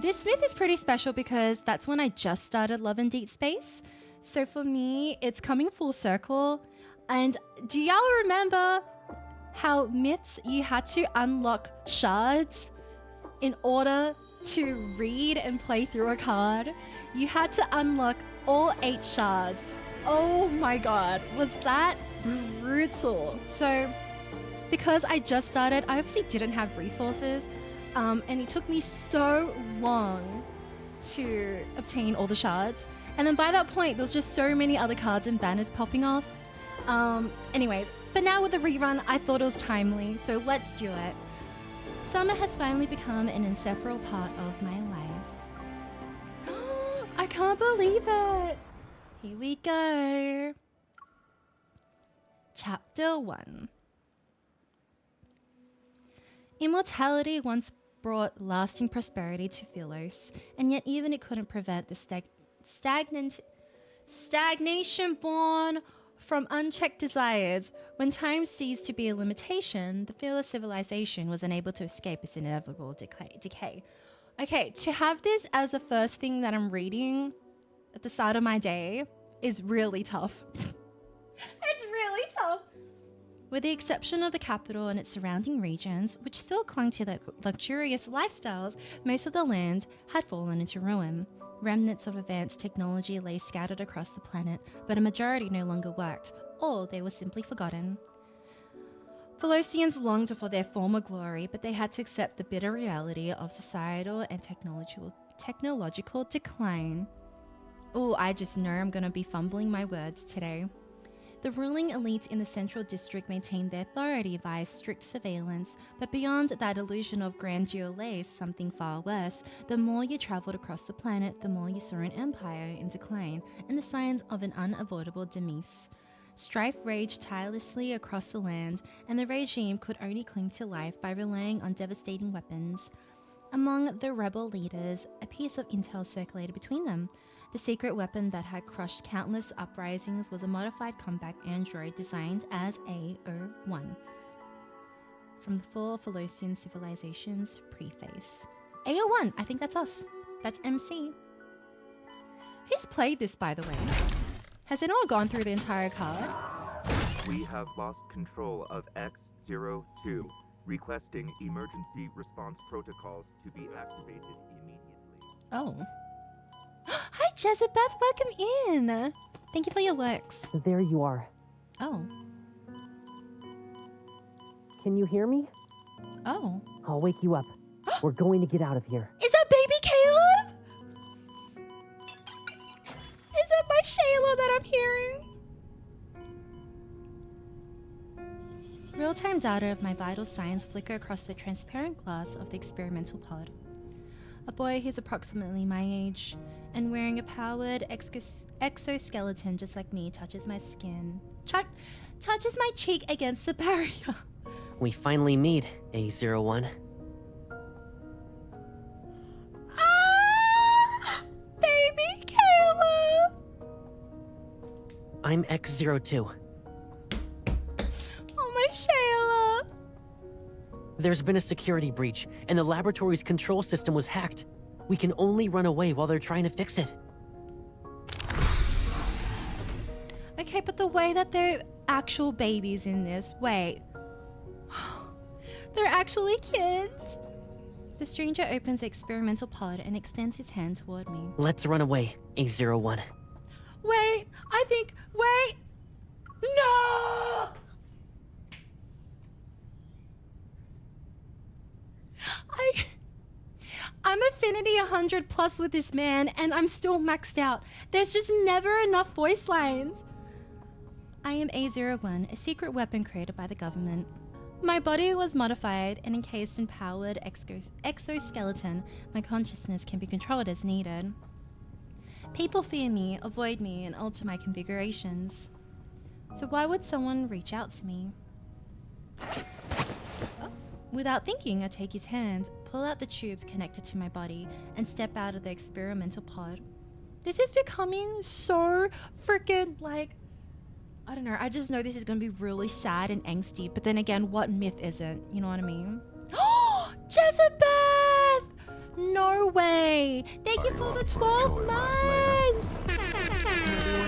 This myth is pretty special because that's when I just started loving Deepspace. So for me, it's coming full circle. And do y'all remember how myths you had to unlock shards in order to read and play through a card? You had to unlock all 8 shards. Oh my god, was that brutal. So because I just started, I obviously didn't have resources, and it took me so long to obtain all the shards. And then by that point, there was just so many other cards and banners popping off. Anyways, but now with the rerun, I thought it was timely, so let's do it. Summer has finally become an inseparable part of my life. I can't believe it. Here we go. Chapter 1. Immortality once brought lasting prosperity to Philos, and yet even it couldn't prevent the stagnation born from unchecked desires. When time ceased to be a limitation, the Philos civilization was unable to escape its inevitable decay. Okay, to have this as the first thing that I'm reading at the start of my day is really tough. It's really tough. With the exception of the capital and its surrounding regions, which still clung to their luxurious lifestyles, most of the land had fallen into ruin. Remnants of advanced technology lay scattered across the planet, but a majority no longer worked, or they were simply forgotten. Philosians longed for their former glory, but they had to accept the bitter reality of societal and technological decline. Oh, I just know I'm gonna be fumbling my words today. The ruling elite in the central district maintained their authority via strict surveillance, but beyond that illusion of grandeur lay something far worse. The more you traveled across the planet, the more you saw an empire in decline and the signs of an unavoidable demise. Strife raged tirelessly across the land, and the regime could only cling to life by relying on devastating weapons. Among the rebel leaders, a piece of intel circulated between them. The secret weapon that had crushed countless uprisings was a modified combat android designed as AO1. From the four Philosian civilizations preface. AO1, I think that's us. That's MC. Who's played this, by the way? Has anyone gone through the entire card? We have lost control of X02, requesting emergency response protocols to be activated immediately. Oh. Hi, Jezebeth, welcome in. Thank you for your works. There you are. Oh. Can you hear me? Oh. I'll wake you up. We're going to get out of here. Is that baby Caleb? Is that my Shayla that I'm hearing? Real-time data of my vital signs flicker across the transparent glass of the experimental pod. A boy who's approximately my age and wearing a powered exoskeleton just like me touches my skin. Touches my cheek against the barrier. We finally meet, A01. Ah! Baby Caleb! I'm X02. Oh, my Shayla! There's been a security breach, and the laboratory's control system was hacked. We can only run away while they're trying to fix it. Okay, but the way that they're actual babies in this, wait. They're actually kids. The stranger opens the experimental pod and extends his hand toward me. Let's run away, A01. Wait, wait! No! I'm affinity 100 plus with this man, and I'm still maxed out. There's just never enough voice lines. I am A01, a secret weapon created by the government. My body was modified and encased in powered exoskeleton. My consciousness can be controlled as needed. People fear me, avoid me, and alter my configurations. So why would someone reach out to me? Oh. Without thinking, I take his hand, pull out the tubes connected to my body, and step out of the experimental pod. This is becoming so freaking, like, I don't know, I just know this is gonna be really sad and angsty, but then again, what myth isn't? You know what I mean? Oh, Jezebeth! No way. Thank you for the 12 months.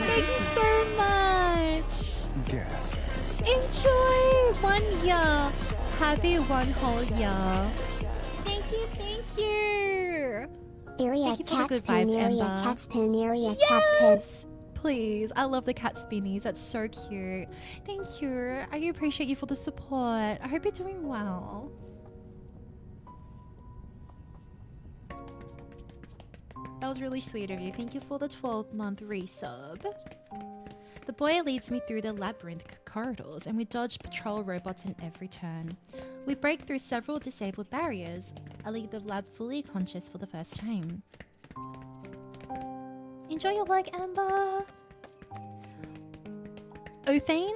Thank you so much. Guess. Enjoy 1 year. Happy 1 whole year. Thank you, thank you. Area Thank you for the good catspin, vibes, area Ember. catspin, area catspin. Yes! Please, I love the cat spinnies. That's so cute. Thank you. I appreciate you for the support. I hope you're doing well. That was really sweet of you. Thank you for the 12-month resub. The boy leads me through the labyrinth corridors, and we dodge patrol robots in every turn. We break through several disabled barriers. I leave the lab fully conscious for the first time. Enjoy your work, Amber. Othan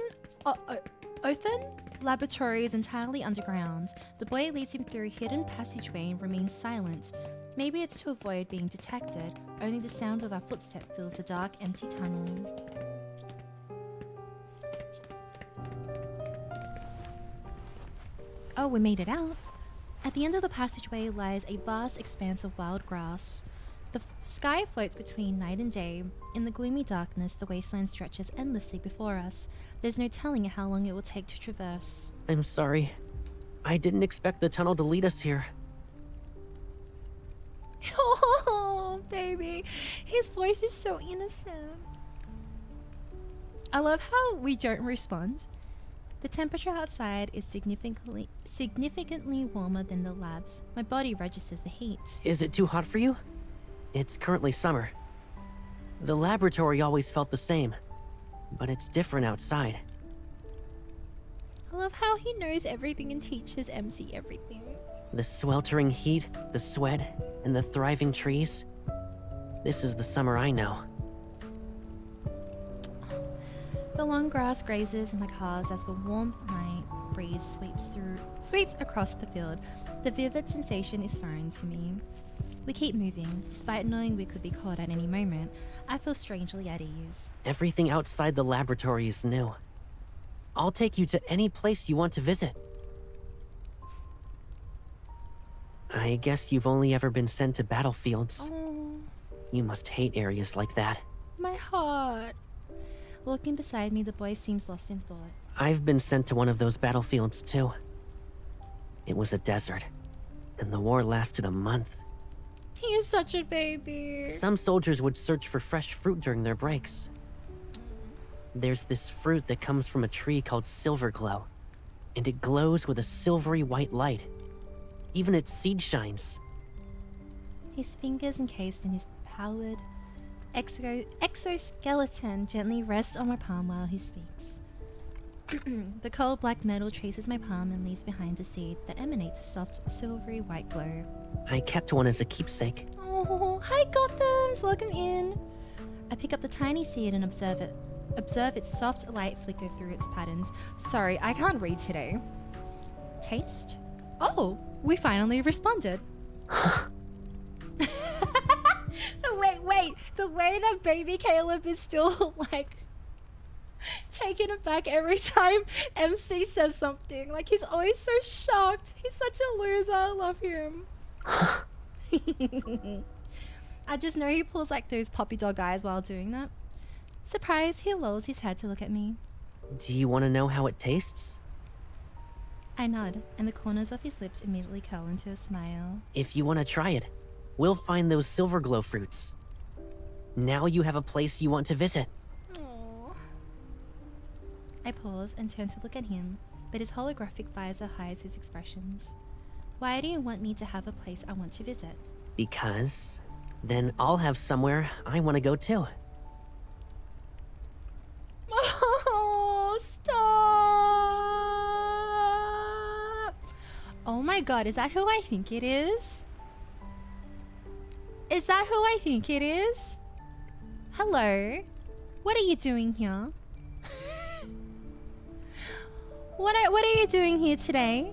laboratory is entirely underground. The boy leads him through a hidden passageway and remains silent. Maybe it's to avoid being detected. Only the sound of our footsteps fills the dark, empty tunnel. Oh, we made it out. At the end of the passageway lies a vast expanse of wild grass. The sky floats between night and day. In the gloomy darkness, the wasteland stretches endlessly before us. There's no telling how long it will take to traverse. I'm sorry. I didn't expect the tunnel to lead us here. Oh, baby. His voice is so innocent. I love how we don't respond. The temperature outside is significantly warmer than the labs. My body registers the heat. Is it too hot for you? It's currently summer. The laboratory always felt the same, but it's different outside. I love how he knows everything and teaches MC everything. The sweltering heat, the sweat, and the thriving trees. This is the summer I know. The long grass grazes in my calves as the warm night breeze sweeps across the field. The vivid sensation is foreign to me. We keep moving, despite knowing we could be caught at any moment. I feel strangely at ease. Everything outside the laboratory is new. I'll take you to any place you want to visit. I guess you've only ever been sent to battlefields. Oh, You must hate areas like that. my heart. Walking beside me, the boy seems lost in thought. I've been sent to one of those battlefields too. It was a desert, and the war lasted a month. He is such a baby. Some soldiers would search for fresh fruit during their breaks. There's this fruit that comes from a tree called Silver Glow, and it glows with a silvery white light. Even its seed shines. His fingers encased in his powered exoskeleton gently rest on my palm while he speaks. The cold black metal traces my palm and leaves behind a seed that emanates a soft silvery white glow. I kept one as a keepsake. Oh, hi Gothams! Welcome in. I pick up the tiny seed and observe it. Observe its soft light flicker through its patterns. Sorry, I can't read today. Taste? Oh, we finally responded. Wait. The way that baby Caleb is still like taken aback every time MC says something. Like he's always so shocked. He's such a loser. I love him. I just know he pulls like those puppy dog eyes while doing that. Surprised, he lolls his head to look at me. Do you want to know how it tastes? I nod, and the corners of his lips immediately curl into a smile. If you want to try it, we'll find those Silver Glow fruits. Now you have a place you want to visit. Aww. I pause and turn to look at him, but his holographic visor hides his expressions. Why do you want me to have a place I want to visit? Because then I'll have somewhere I want to go too. Oh, stop! Oh my god, is that who I think it is? Is that who I think it is? Hello? What are you doing here? What are you doing here today?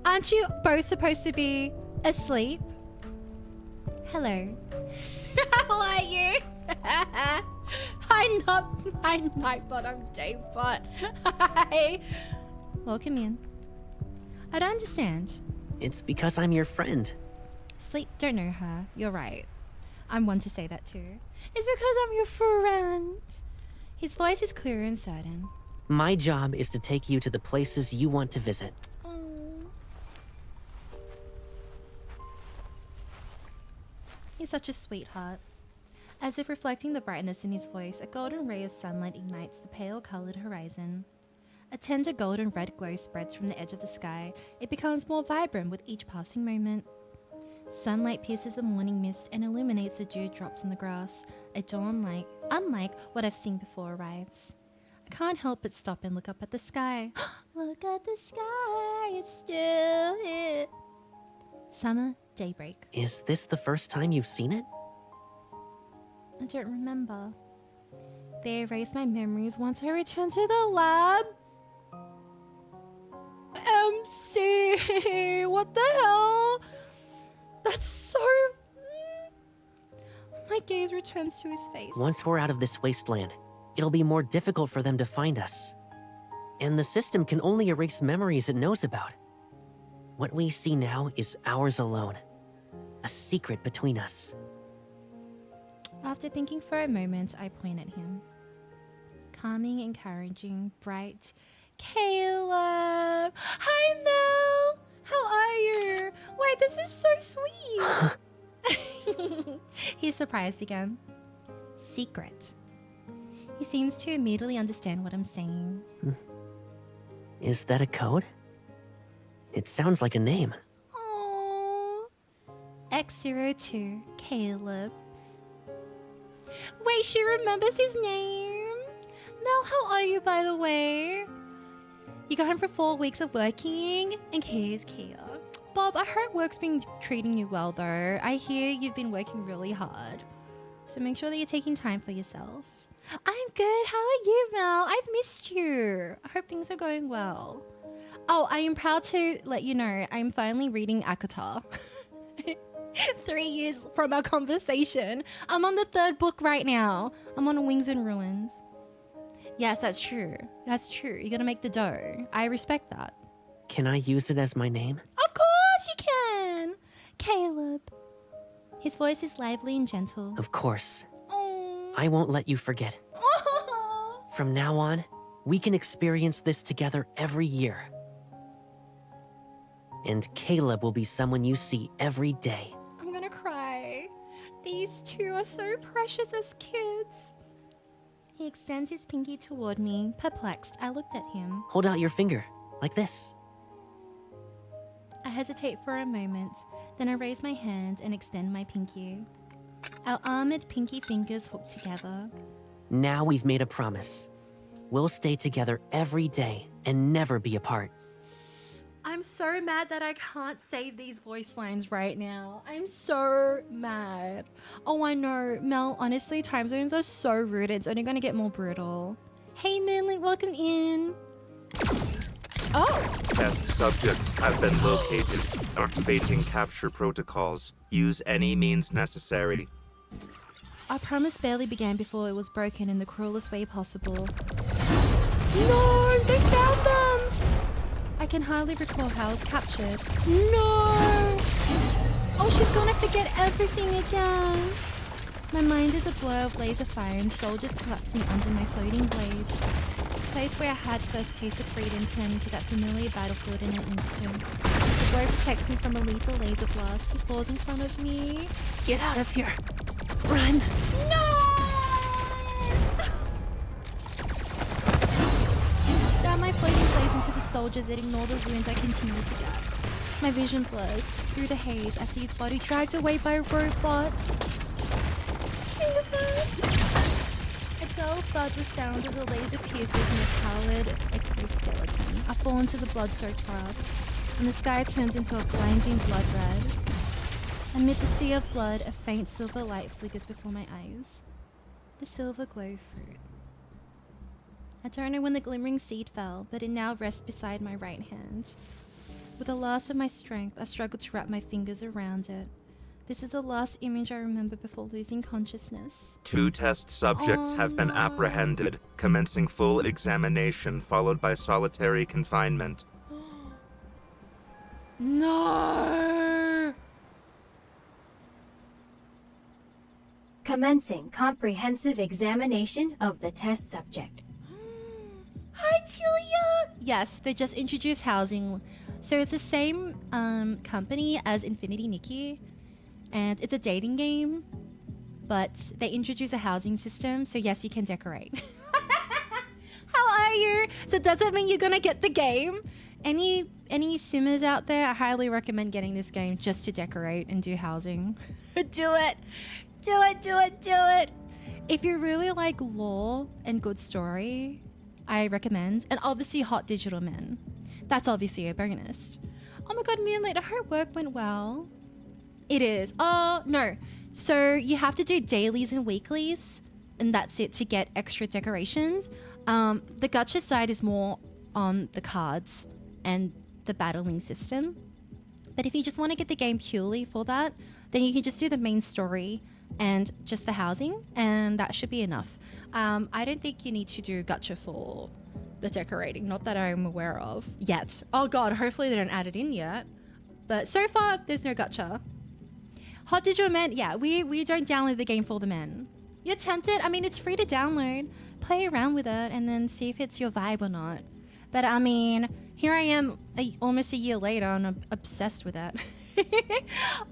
Aren't you both supposed to be asleep? Hello. How are you? I'm not my Nightbot, I'm Daybot. Hi. Welcome in. I don't understand. It's because I'm your friend. Sleep, don't know her. You're right. I'm one to say that too. It's because I'm your friend. His voice is clear and certain. My job is to take you to the places you want to visit. Oh. He's such a sweetheart. As if reflecting the brightness in his voice, a golden ray of sunlight ignites the pale-colored horizon. A tender golden red glow spreads from the edge of the sky. It becomes more vibrant with each passing moment. Sunlight pierces the morning mist and illuminates the dewdrops on the grass. A dawn light, unlike what I've seen before, arrives. I can't help but stop and look up at the sky. Look at the sky, it's still here. Summer daybreak. Is this the first time you've seen it? I don't remember. They erase my memories once I return to the lab. MC, what the hell? That's so... My gaze returns to his face. Once we're out of this wasteland, it'll be more difficult for them to find us. And the system can only erase memories it knows about. What we see now is ours alone. A secret between us. After thinking for a moment, I point at him. Calming, encouraging, bright. Caleb! Hi, Mel! How are you? Wait, this is so sweet! He's surprised again. Secret. He seems to immediately understand what I'm saying. Is that a code? It sounds like a name. Aww. X02, Caleb. Wait, she remembers his name? Mel, how are you, by the way? You got him for 4 weeks of working, and here's Kia. Bob, I heard work's been treating you well, though. I hear you've been working really hard. So make sure that you're taking time for yourself. I'm good. How are you, Mel? I've missed you. I hope things are going well. Oh, I am proud to let you know I'm finally reading Akatar. 3 years from our conversation. I'm on the 3rd book right now. I'm on Wings and Ruins. Yes, that's true. That's true. You're gonna make the dough. I respect that. Can I use it as my name? Of course you can! Caleb. His voice is lively and gentle. Of course. Oh. I won't let you forget. Oh. From now on, we can experience this together every year. And Caleb will be someone you see every day. I'm gonna cry. These two are so precious as kids. He extends his pinky toward me. Perplexed, I looked at him. Hold out your finger, like this. I hesitate for a moment, then I raise my hand and extend my pinky. Our armored pinky fingers hook together. Now we've made a promise. We'll stay together every day and never be apart. I'm so mad that I can't save these voice lines right now. I'm so mad. Oh, I know. Mel, honestly, time zones are so rude. It's only going to get more brutal. Hey, Moonlink, welcome in. Oh! Test subjects have been located. Activating capture protocols. Use any means necessary. Our promise barely began before it was broken in the cruelest way possible. No! They found them! I can hardly recall how I was captured. No! Oh, she's gonna forget everything again. My mind is a blur of laser fire and soldiers collapsing under my floating blades. The place where I had first tasted freedom turned into that familiar battlefield in an instant. The boy protects me from a lethal laser blast. He falls in front of me. Get out of here! Run! No! Stab my floating blades into the soldiers that ignore the wounds I continue to get. My vision blurs. Through the haze, I see his body dragged away by robots. A dull thud resounds as a laser pierces my pallid exoskeleton. I fall into the blood-soaked grass, and the sky turns into a blinding blood red. Amid the sea of blood, a faint silver light flickers before my eyes. The silver glow fruit. I don't know when the glimmering seed fell, but it now rests beside my right hand. With the last of my strength, I struggle to wrap my fingers around it. This is the last image I remember before losing consciousness. 2 test subjects have been apprehended, commencing full examination followed by solitary confinement. No! Commencing comprehensive examination of the test subject. Hi, Tilia! Yes, they just introduced housing. So it's the same company as Infinity Nikki. And it's a dating game. But they introduce a housing system. So yes, you can decorate. How are you? So does it mean you're gonna get the game? Any simmers out there? I highly recommend getting this game just to decorate and do housing. Do it! Do it, do it, do it! If you really like lore and good story, I recommend. And obviously Hot Digital Men. That's obviously a bonus. Oh my god, Moonlit, I hope work went well. It is. Oh, no. So you have to do dailies and weeklies, and that's it to get extra decorations. The gacha side is more on the cards and the battling system. But if you just want to get the game purely for that, then you can just do the main story and just the housing, and that should be enough. I don't think you need to do gacha for the decorating, not that I'm aware of yet. Oh god, hopefully they don't add it in yet. But so far, there's no gacha. Hot Digital Men, yeah, we don't download the game for the men. You're tempted? I mean, it's free to download. Play around with it and then see if it's your vibe or not. But I mean, here I am almost a year later and I'm obsessed with it.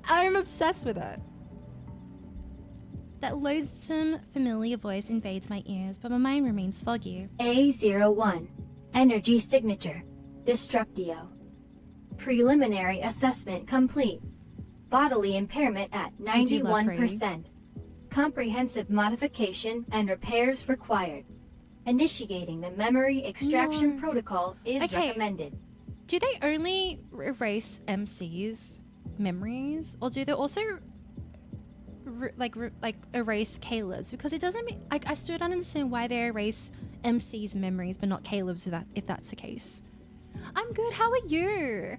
I'm obsessed with it. That loathsome, familiar voice invades my ears, but my mind remains foggy. A01. Energy signature. Destructio. Preliminary assessment complete. Bodily impairment at 91%. Comprehensive modification and repairs required. Initiating the memory extraction protocol is recommended. Do they only erase MC's memories, or do they also erase Caleb's? Because it doesn't make, I still don't understand why they erase MC's memories but not Caleb's, if that's the case. I'm good. How are you?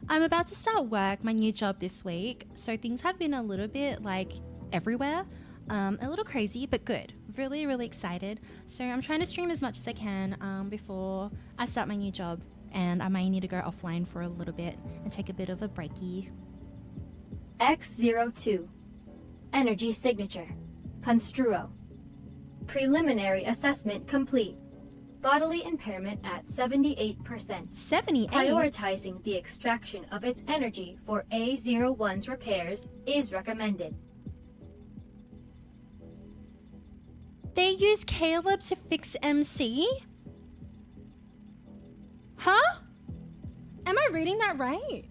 I'm about to start work, my new job this week, so things have been a little bit like everywhere. A little crazy, but good. Really, really excited. So I'm trying to stream as much as I can before I start my new job. And I might need to go offline for a little bit and take a bit of a breaky. X02. Energy signature. Construo. Preliminary assessment complete. Bodily impairment at 78%. 78? Prioritizing the extraction of its energy for A01's repairs is recommended. They use Caleb to fix MC? Huh? Am I reading that right?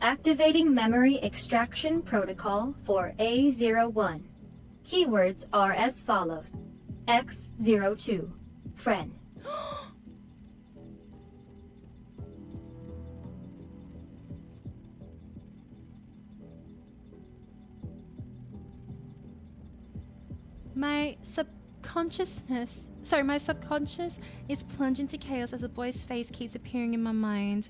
Activating memory extraction protocol for A01. Keywords are as follows. X02. Friend. My subconscious is plunged into chaos as a boy's face keeps appearing in my mind.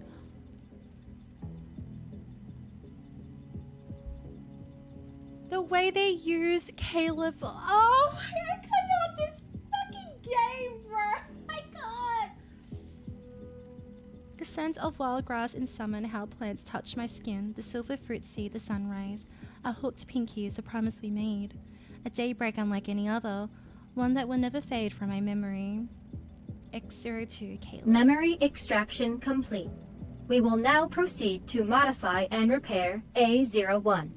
The way they use Caleb. Oh my, I cannot this fucking game, bro. I can't. The scent of wild grass in summer and how plants touch my skin. The silver fruit seed, the sunrise. A hooked pinky is the promise we made. A daybreak unlike any other. One that will never fade from my memory. X02 Caleb. Memory extraction complete. We will now proceed to modify and repair A01.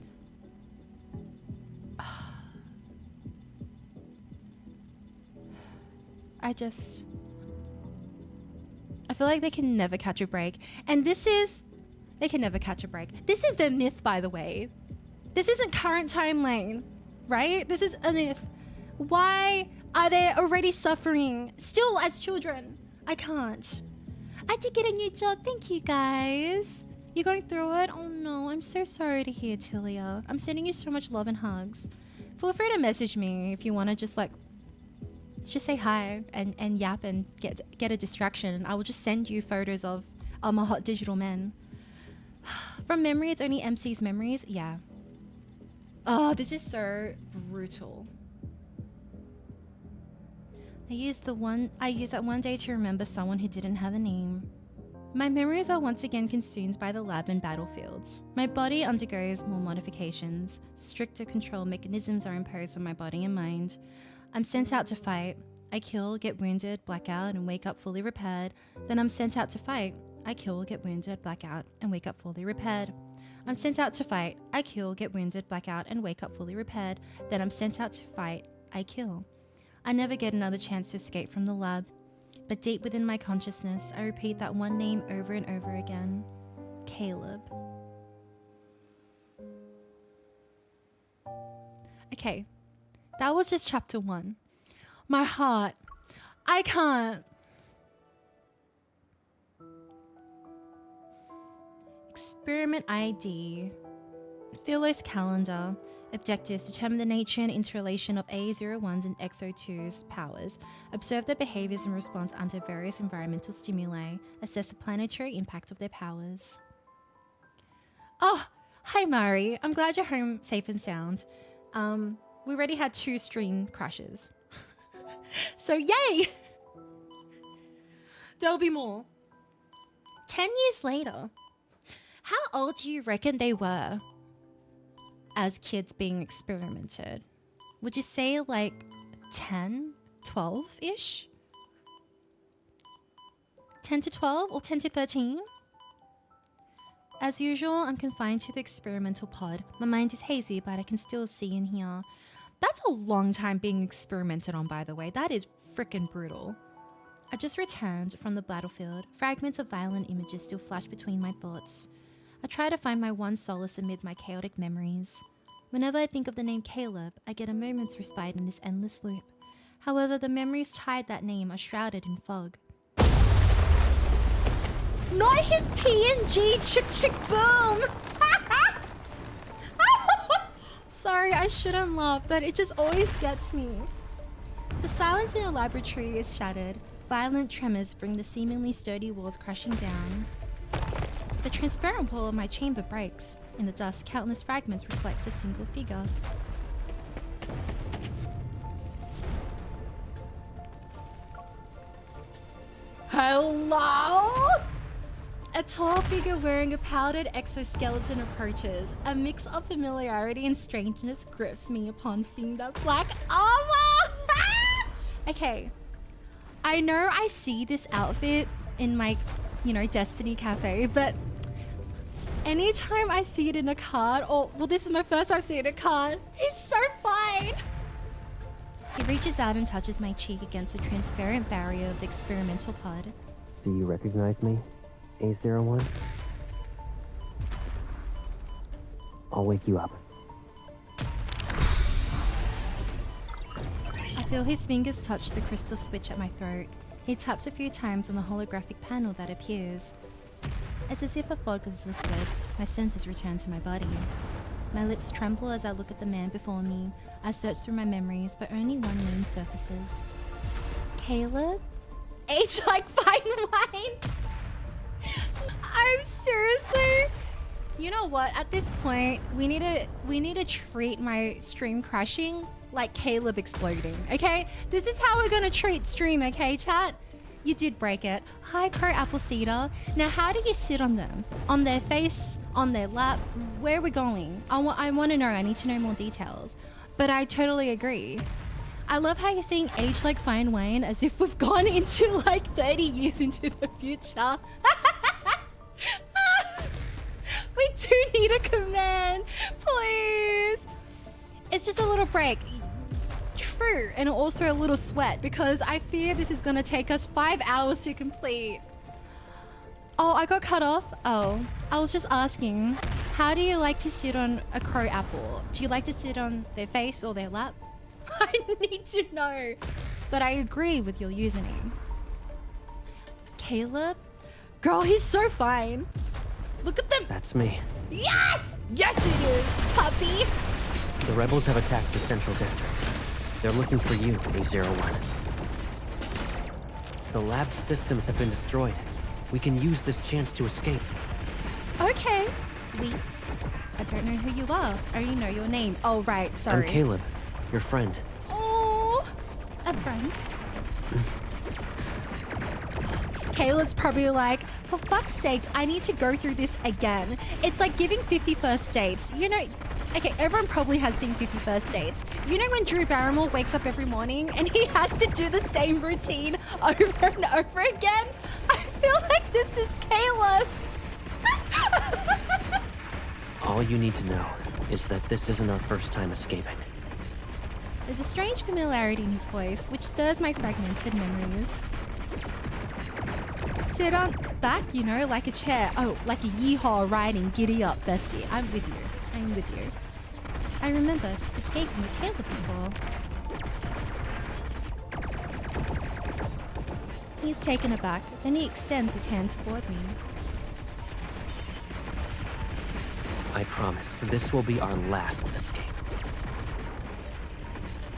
I feel like they can never catch a break. And they can never catch a break. This is the myth, by the way. This isn't current timeline, right? This is a myth. Why are they already suffering still as children? I can't. I did get a new job. Thank you, guys. You going through it? Oh no, I'm so sorry to hear, Tilia. I'm sending you so much love and hugs. Feel free to message me if you want to just say hi and yap and get a distraction. I will just send you photos of my hot digital men. From memory, it's only MC's memories. Yeah. Oh, this is so brutal. I used that one day to remember someone who didn't have a name. My memories are once again consumed by the lab and battlefields. My body undergoes more modifications. Stricter control mechanisms are imposed on my body and mind. I'm sent out to fight. I kill, get wounded, black out, and wake up fully repaired. Then I'm sent out to fight. I kill, get wounded, black out, and wake up fully repaired. I'm sent out to fight. I kill, get wounded, black out, and wake up fully repaired. Then I'm sent out to fight. I kill. I never get another chance to escape from the lab. But deep within my consciousness, I repeat that one name over and over again. Caleb. Okay, that was just chapter 1. My heart. I can't. Experiment ID. Philos calendar. Objectives: determine the nature and interrelation of A01's and XO2's powers. Observe their behaviors and response under various environmental stimuli. Assess the planetary impact of their powers. Oh, hi Mari. I'm glad you're home safe and sound. We already had 2 stream crashes. So yay! There'll be more. 10 years later. How old do you reckon they were as kids being experimented? Would you say like 10, 12-ish? 10 to 12 or 10 to 13? As usual, I'm confined to the experimental pod. My mind is hazy, but I can still see and hear. That's a long time being experimented on, by the way. That is freaking brutal. I just returned from the battlefield. Fragments of violent images still flash between my thoughts. I try to find my one solace amid my chaotic memories. Whenever I think of the name Caleb, I get a moment's respite in this endless loop. However, the memories tied that name are shrouded in fog. Not his PNG chick chick boom! Sorry, I shouldn't laugh, but it just always gets me. The silence in the laboratory is shattered. Violent tremors bring the seemingly sturdy walls crashing down. The transparent wall of my chamber breaks. In the dust, countless fragments reflects a single figure. Hello? A tall figure wearing a powdered exoskeleton approaches. A mix of familiarity and strangeness grips me upon seeing that black armor. Okay. I know I see this outfit in my, Destiny Cafe, but anytime I see it in a card, this is my first time seeing a card, he's so fine. He reaches out and touches my cheek against the transparent barrier of the experimental pod. Do you recognize me, A01? I'll wake you up. I feel his fingers touch the crystal switch at my throat. He taps a few times on the holographic panel that appears. It's as if a fog is lifted. My senses return to my body. My lips tremble as I look at the man before me. I search through my memories, but only one name surfaces. Caleb? Age like fine wine? I'm seriously... You know what? At this point, we need to treat my stream crashing like Caleb exploding, okay? This is how we're gonna treat stream, okay, chat? You did break it. Hi, Crow Apple Cedar. Now, how do you sit on them? On their face? On their lap? Where are we going? I want to know. I need to know more details. But I totally agree. I love how you're saying age like fine wine as if we've gone into like 30 years into the future. We do need a command, please. It's just a little break. True, and also a little sweat because I fear this is gonna take us 5 hours to complete. Oh, I got cut off? Oh, I was just asking, how do you like to sit on a crow apple? Do you like to sit on their face or their lap? I need to know, but I agree with your username. Caleb? Girl, he's so fine. Look at them. That's me. Yes! Yes it is, puppy! The rebels have attacked the central district. They're looking for you, A01. The lab's systems have been destroyed. We can use this chance to escape. Okay. I don't know who you are. I only know your name. Oh, right. Sorry. I'm Caleb, your friend. Oh, a friend? Caleb's probably like, for fuck's sakes, I need to go through this again. It's like giving 50 first dates. You know, okay, everyone probably has seen 50 First Dates. You know when Drew Barrymore wakes up every morning and he has to do the same routine over and over again? I feel like this is Caleb. All you need to know is that this isn't our first time escaping. There's a strange familiarity in his voice, which stirs my fragmented memories. Sit on back, you know, like a chair. Oh, like a yeehaw riding giddy up, bestie. I'm with you. I'm with you. I remember escaping with Caleb before. He's taken aback, then he extends his hand toward me. I promise, this will be our last escape.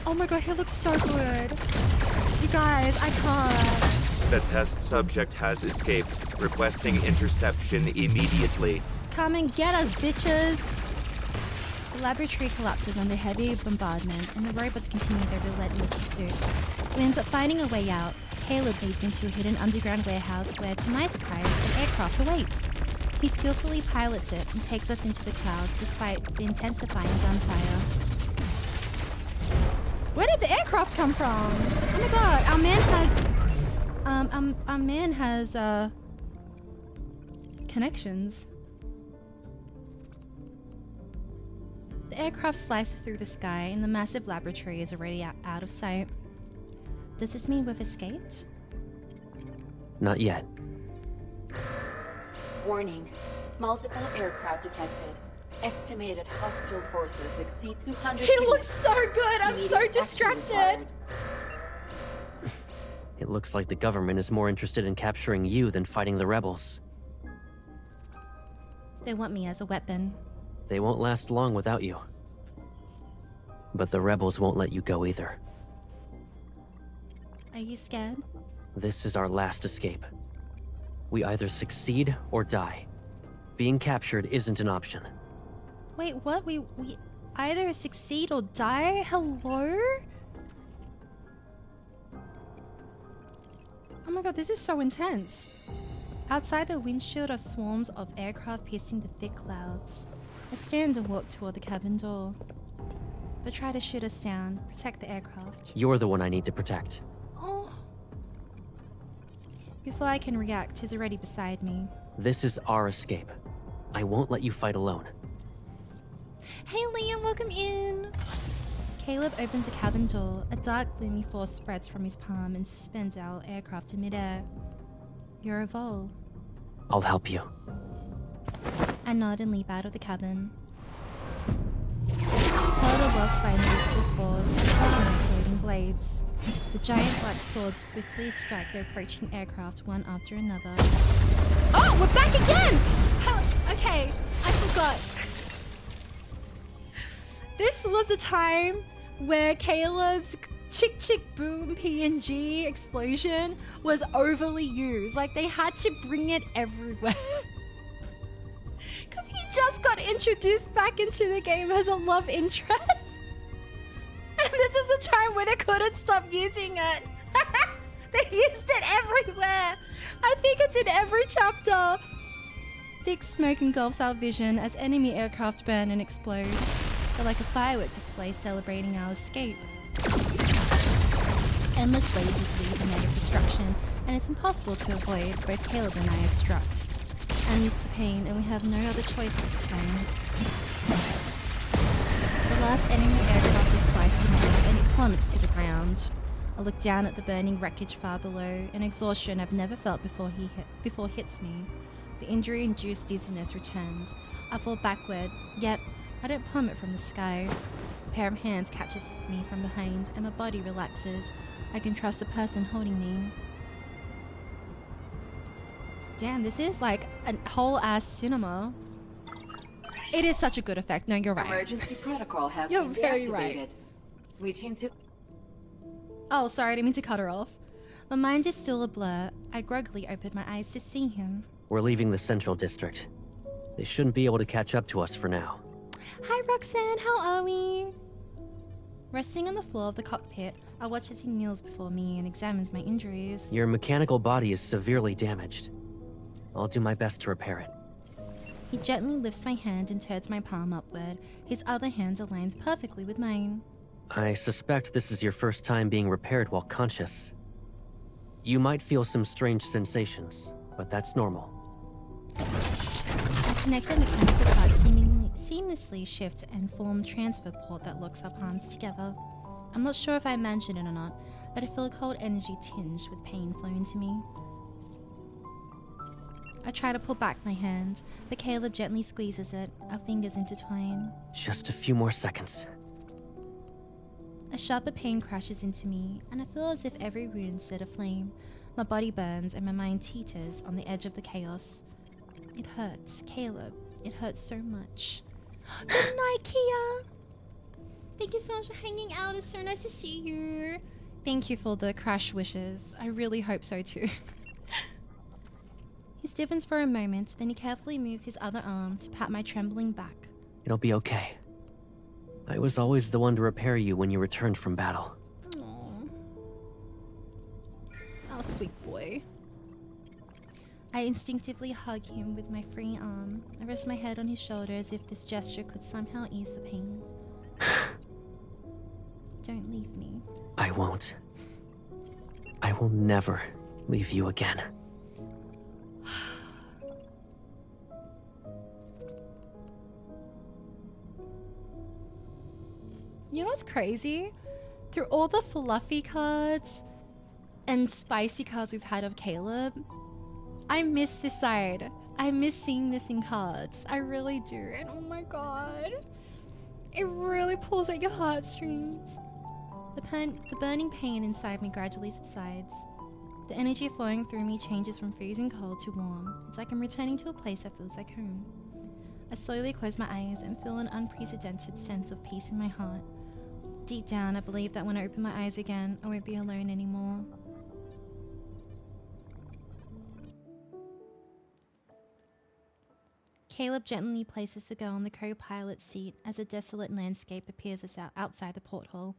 Oh my god, he looks so good. You guys, I can't. The test subject has escaped, requesting interception immediately. Come and get us, bitches. The laboratory collapses under heavy bombardment, and the robots continue their relentless pursuit. We end up finding a way out. Caleb leads me to a hidden underground warehouse where, to my surprise, an aircraft awaits. He skillfully pilots it and takes us into the clouds despite the intensifying gunfire. Where did the aircraft come from? Oh my god, our man has connections. The aircraft slices through the sky and the massive laboratory is already out of sight. Does this mean we've escaped? Not yet. Warning. Multiple aircraft detected. Estimated hostile forces exceed 200. He looks so good. I'm so Immediate action distracted. required. It looks like the government is more interested in capturing you than fighting the rebels. They want me as a weapon. They won't last long without you. But the rebels won't let you go either. Are you scared? This is our last escape. We either succeed or die. Being captured isn't an option. Wait, what? We either succeed or die? Hello? Oh my god, this is so intense. Outside the windshield are swarms of aircraft piercing the thick clouds. I stand and walk toward the cabin door. They try to shoot us down, protect the aircraft. You're the one I need to protect. Oh. Before I can react, he's already beside me. This is our escape. I won't let you fight alone. Hey Liam, welcome in! Caleb opens the cabin door. A dark, gloomy force spreads from his palm and suspends our aircraft in midair. You're a Vol. I'll help you. I nod and leap out of the cabin. Held aloft by invisible force and suddenly floating blades. The giant black swords swiftly strike the approaching aircraft one after another. Oh, we're back again! Okay, I forgot. This was the time where Caleb's chick chick boom PNG explosion was overly used. Like they had to bring it everywhere. Because he just got introduced back into the game as a love interest. And this is the time where they couldn't stop using it. They used it everywhere. I think it's in every chapter. Thick smoke engulfs our vision as enemy aircraft burn and explode. They're like a firework display celebrating our escape. Endless lasers leave a net of destruction, and it's impossible to avoid. Both Caleb and I are struck. I'm used to pain, and we have no other choice this time. The last enemy aircraft is sliced in half, and it plummets to the ground. I look down at the burning wreckage far below, an exhaustion I've never felt before hits me. The injury-induced dizziness returns. I fall backward, yet I don't plummet from the sky. A pair of hands catches me from behind, and my body relaxes. I can trust the person holding me. Damn, this is like a whole ass cinema. It is such a good effect. No, you're right. Emergency protocol has You're been very deactivated. right. Switching to Oh, sorry, I didn't mean to cut her off. My mind is still a blur. I groggily opened my eyes to see him. We're leaving the Central District. They shouldn't be able to catch up to us for now. Hi, Roxanne. How are we? Resting on the floor of the cockpit, I watch as he kneels before me and examines my injuries. Your mechanical body is severely damaged. I'll do my best to repair it. He gently lifts my hand and turns my palm upward. His other hand aligns perfectly with mine. I suspect this is your first time being repaired while conscious. You might feel some strange sensations, but that's normal. I connect a mechanical part seamlessly shift and form transfer port that locks our palms together. I'm not sure if I mentioned it or not, but I feel a cold energy tinged with pain flow into me. I try to pull back my hand, but Caleb gently squeezes it. Our fingers intertwine. Just a few more seconds. A sharper pain crashes into me, and I feel as if every wound set aflame. My body burns and my mind teeters on the edge of the chaos. It hurts, Caleb. It hurts so much. Good night, Kia! Thank you so much for hanging out. It's so nice to see you. Thank you for the crash wishes. I really hope so too. He stiffens for a moment, then he carefully moves his other arm to pat my trembling back. It'll be okay. I was always the one to repair you when you returned from battle. Aww. Oh, sweet boy. I instinctively hug him with my free arm. I rest my head on his shoulder as if this gesture could somehow ease the pain. Don't leave me. I won't. I will never leave you again. You know what's crazy? Through all the fluffy cards and spicy cards we've had of Caleb, I miss this side. I miss seeing this in cards. I really do. And oh my god. It really pulls at your heartstrings. The burning pain inside me gradually subsides. The energy flowing through me changes from freezing cold to warm. It's like I'm returning to a place that feels like home. I slowly close my eyes and feel an unprecedented sense of peace in my heart. Deep down, I believe that when I open my eyes again, I won't be alone anymore. Caleb gently places the girl on the co-pilot seat as a desolate landscape appears outside the porthole.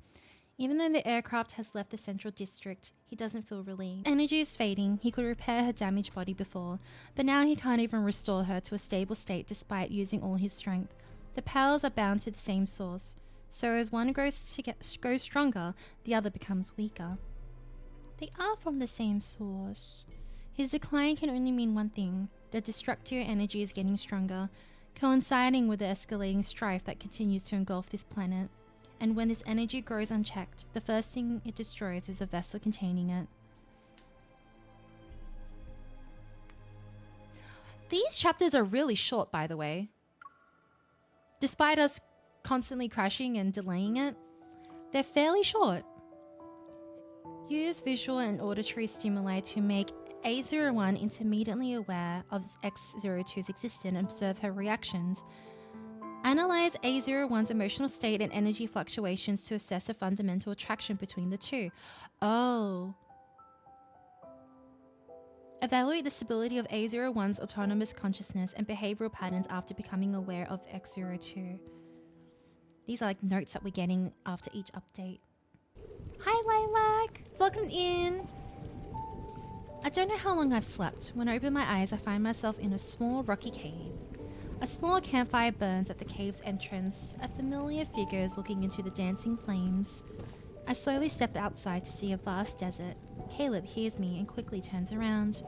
Even though the aircraft has left the central district, he doesn't feel relieved. Energy is fading. He could repair her damaged body before, but now he can't even restore her to a stable state despite using all his strength. The powers are bound to the same source, so as one grows stronger, the other becomes weaker. They are from the same source. His decline can only mean one thing. The destructive energy is getting stronger, coinciding with the escalating strife that continues to engulf this planet. And when this energy grows unchecked, the first thing it destroys is the vessel containing it. These chapters are really short, by the way. Despite us constantly crashing and delaying it, they're fairly short. Use visual and auditory stimuli to make A01 intermediately aware of X02's existence and observe her reactions. Analyze A01's emotional state and energy fluctuations to assess a fundamental attraction between the two. Oh. Evaluate the stability of A01's autonomous consciousness and behavioral patterns after becoming aware of X02. These are like notes that we're getting after each update. Hi, Lilac! Welcome in! I don't know how long I've slept. When I open my eyes, I find myself in a small rocky cave. A small campfire burns at the cave's entrance. A familiar figure is looking into the dancing flames. I slowly step outside to see a vast desert. Caleb hears me and quickly turns around.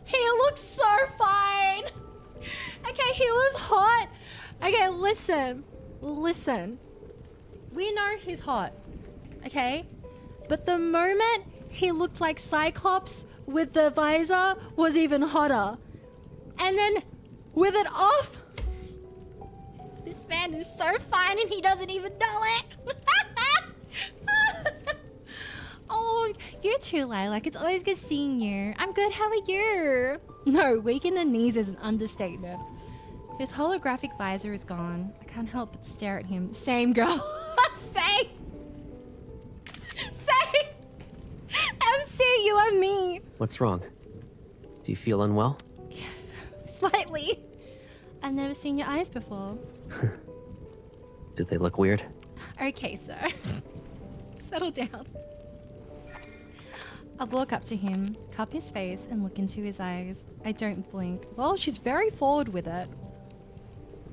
He looks so fine! Okay, he was hot. Okay, listen. We know he's hot. Okay? But the moment he looked like Cyclops with the visor was even hotter. And then with it off, this man is so fine and he doesn't even know it. Oh, you too, Lilac. It's always good seeing you. I'm good, how are you? No, weak in the knees is an understatement. His holographic visor is gone. I can't help but stare at him. Same, girl. Same. MC, you and me. What's wrong? Do you feel unwell? Exactly. I've never seen your eyes before. Do they look weird? Okay, sir. Settle down. I walk up to him, cup his face, and look into his eyes. I don't blink. Well, she's very forward with it.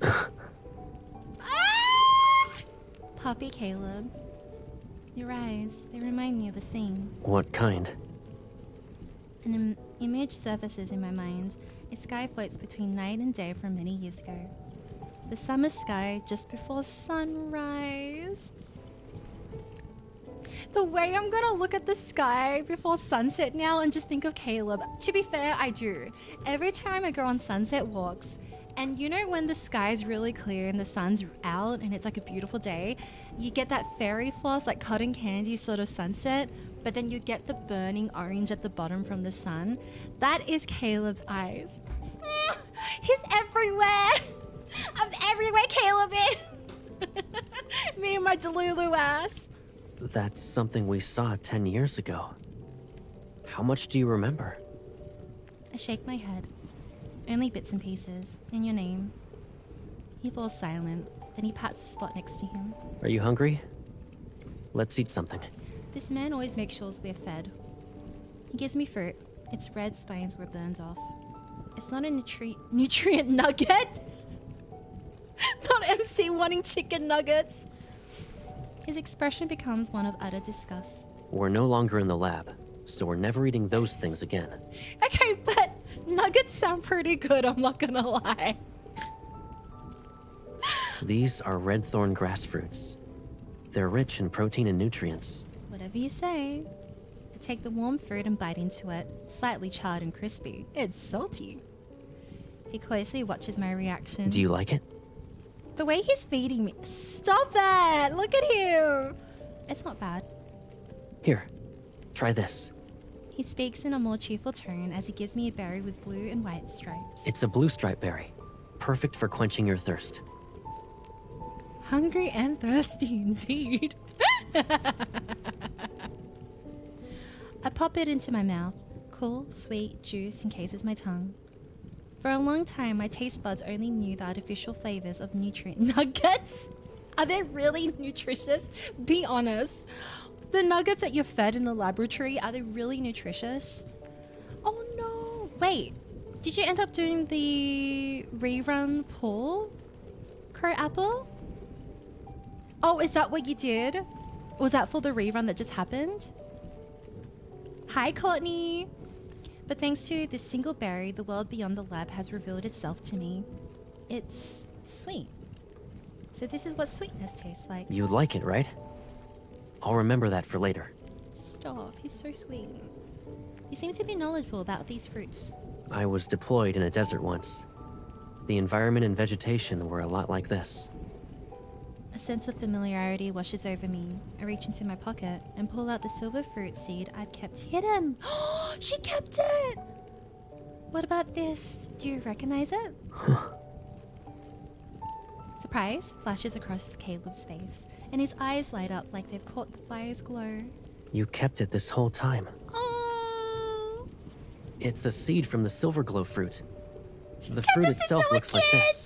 Ah! Puppy Caleb. Your eyes, they remind me of a scene. What kind? An image surfaces in my mind. A sky floats between night and day from many years ago. The summer sky just before sunrise. The way I'm gonna look at the sky before sunset now and just think of Caleb. To be fair, I do. Every time I go on sunset walks, and you know when the sky's really clear and the sun's out and it's like a beautiful day, you get that fairy floss, like cotton candy sort of sunset, but then you get the burning orange at the bottom from the sun. That is Caleb's eyes. He's everywhere. I'm everywhere, Caleb is. Me and my Delulu ass. That's something we saw 10 years ago. How much do you remember? I shake my head. Only bits and pieces. And your name. He falls silent. Then he pats the spot next to him. Are you hungry? Let's eat something. This man always makes sure we're fed. He gives me fruit. Its red spines were burned off. It's not a nutrient nugget. Not MC wanting chicken nuggets. His expression becomes one of utter disgust. We're no longer in the lab, so we're never eating those things again. Okay, but nuggets sound pretty good, I'm not gonna lie. These are red thorn grass fruits. They're rich in protein and nutrients. Whatever you say. I take the warm fruit and bite into it, slightly charred and crispy. It's salty. He closely watches my reaction. Do you like it? The way he's feeding me. Stop it! Look at him! It's not bad. Here, try this. He speaks in a more cheerful tone as he gives me a berry with blue and white stripes. It's a blue stripe berry. Perfect for quenching your thirst. Hungry and thirsty indeed. I pop it into my mouth. Cool, sweet juice encases my tongue. For a long time, my taste buds only knew the artificial flavors of nutrient nuggets. Are they really nutritious? Be honest. The nuggets that you're fed in the laboratory, are they really nutritious? Oh no. Wait, did you end up doing the rerun pull? Crow Apple? Oh, is that what you did? Was that for the rerun that just happened? Hi, Courtney. But thanks to this single berry, the world beyond the lab has revealed itself to me. It's sweet. So this is what sweetness tastes like. You like it, right? I'll remember that for later. Stop, he's so sweet. You seem to be knowledgeable about these fruits. I was deployed in a desert once. The environment and vegetation were a lot like this. A sense of familiarity washes over me. I reach into my pocket and pull out the silver fruit seed I've kept hidden. She kept it! What about this? Do you recognize it? Surprise flashes across Caleb's face, and his eyes light up like they've caught the fire's glow. You kept it this whole time. Oh! It's a seed from the silver glow fruit. The Kept fruit it since itself we were looks like this.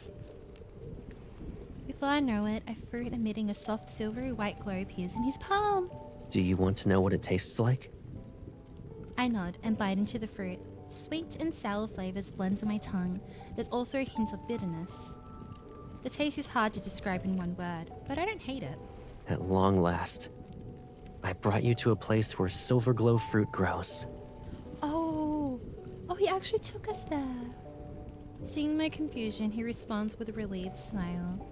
Before I know it, a fruit emitting a soft silvery white glow appears in his palm. Do you want to know what it tastes like? I nod and bite into the fruit. Sweet and sour flavors blend in my tongue. There's also a hint of bitterness. The taste is hard to describe in one word, but I don't hate it. At long last, I brought you to a place where silver glow fruit grows. Oh, he actually took us there. Seeing my confusion, he responds with a relieved smile.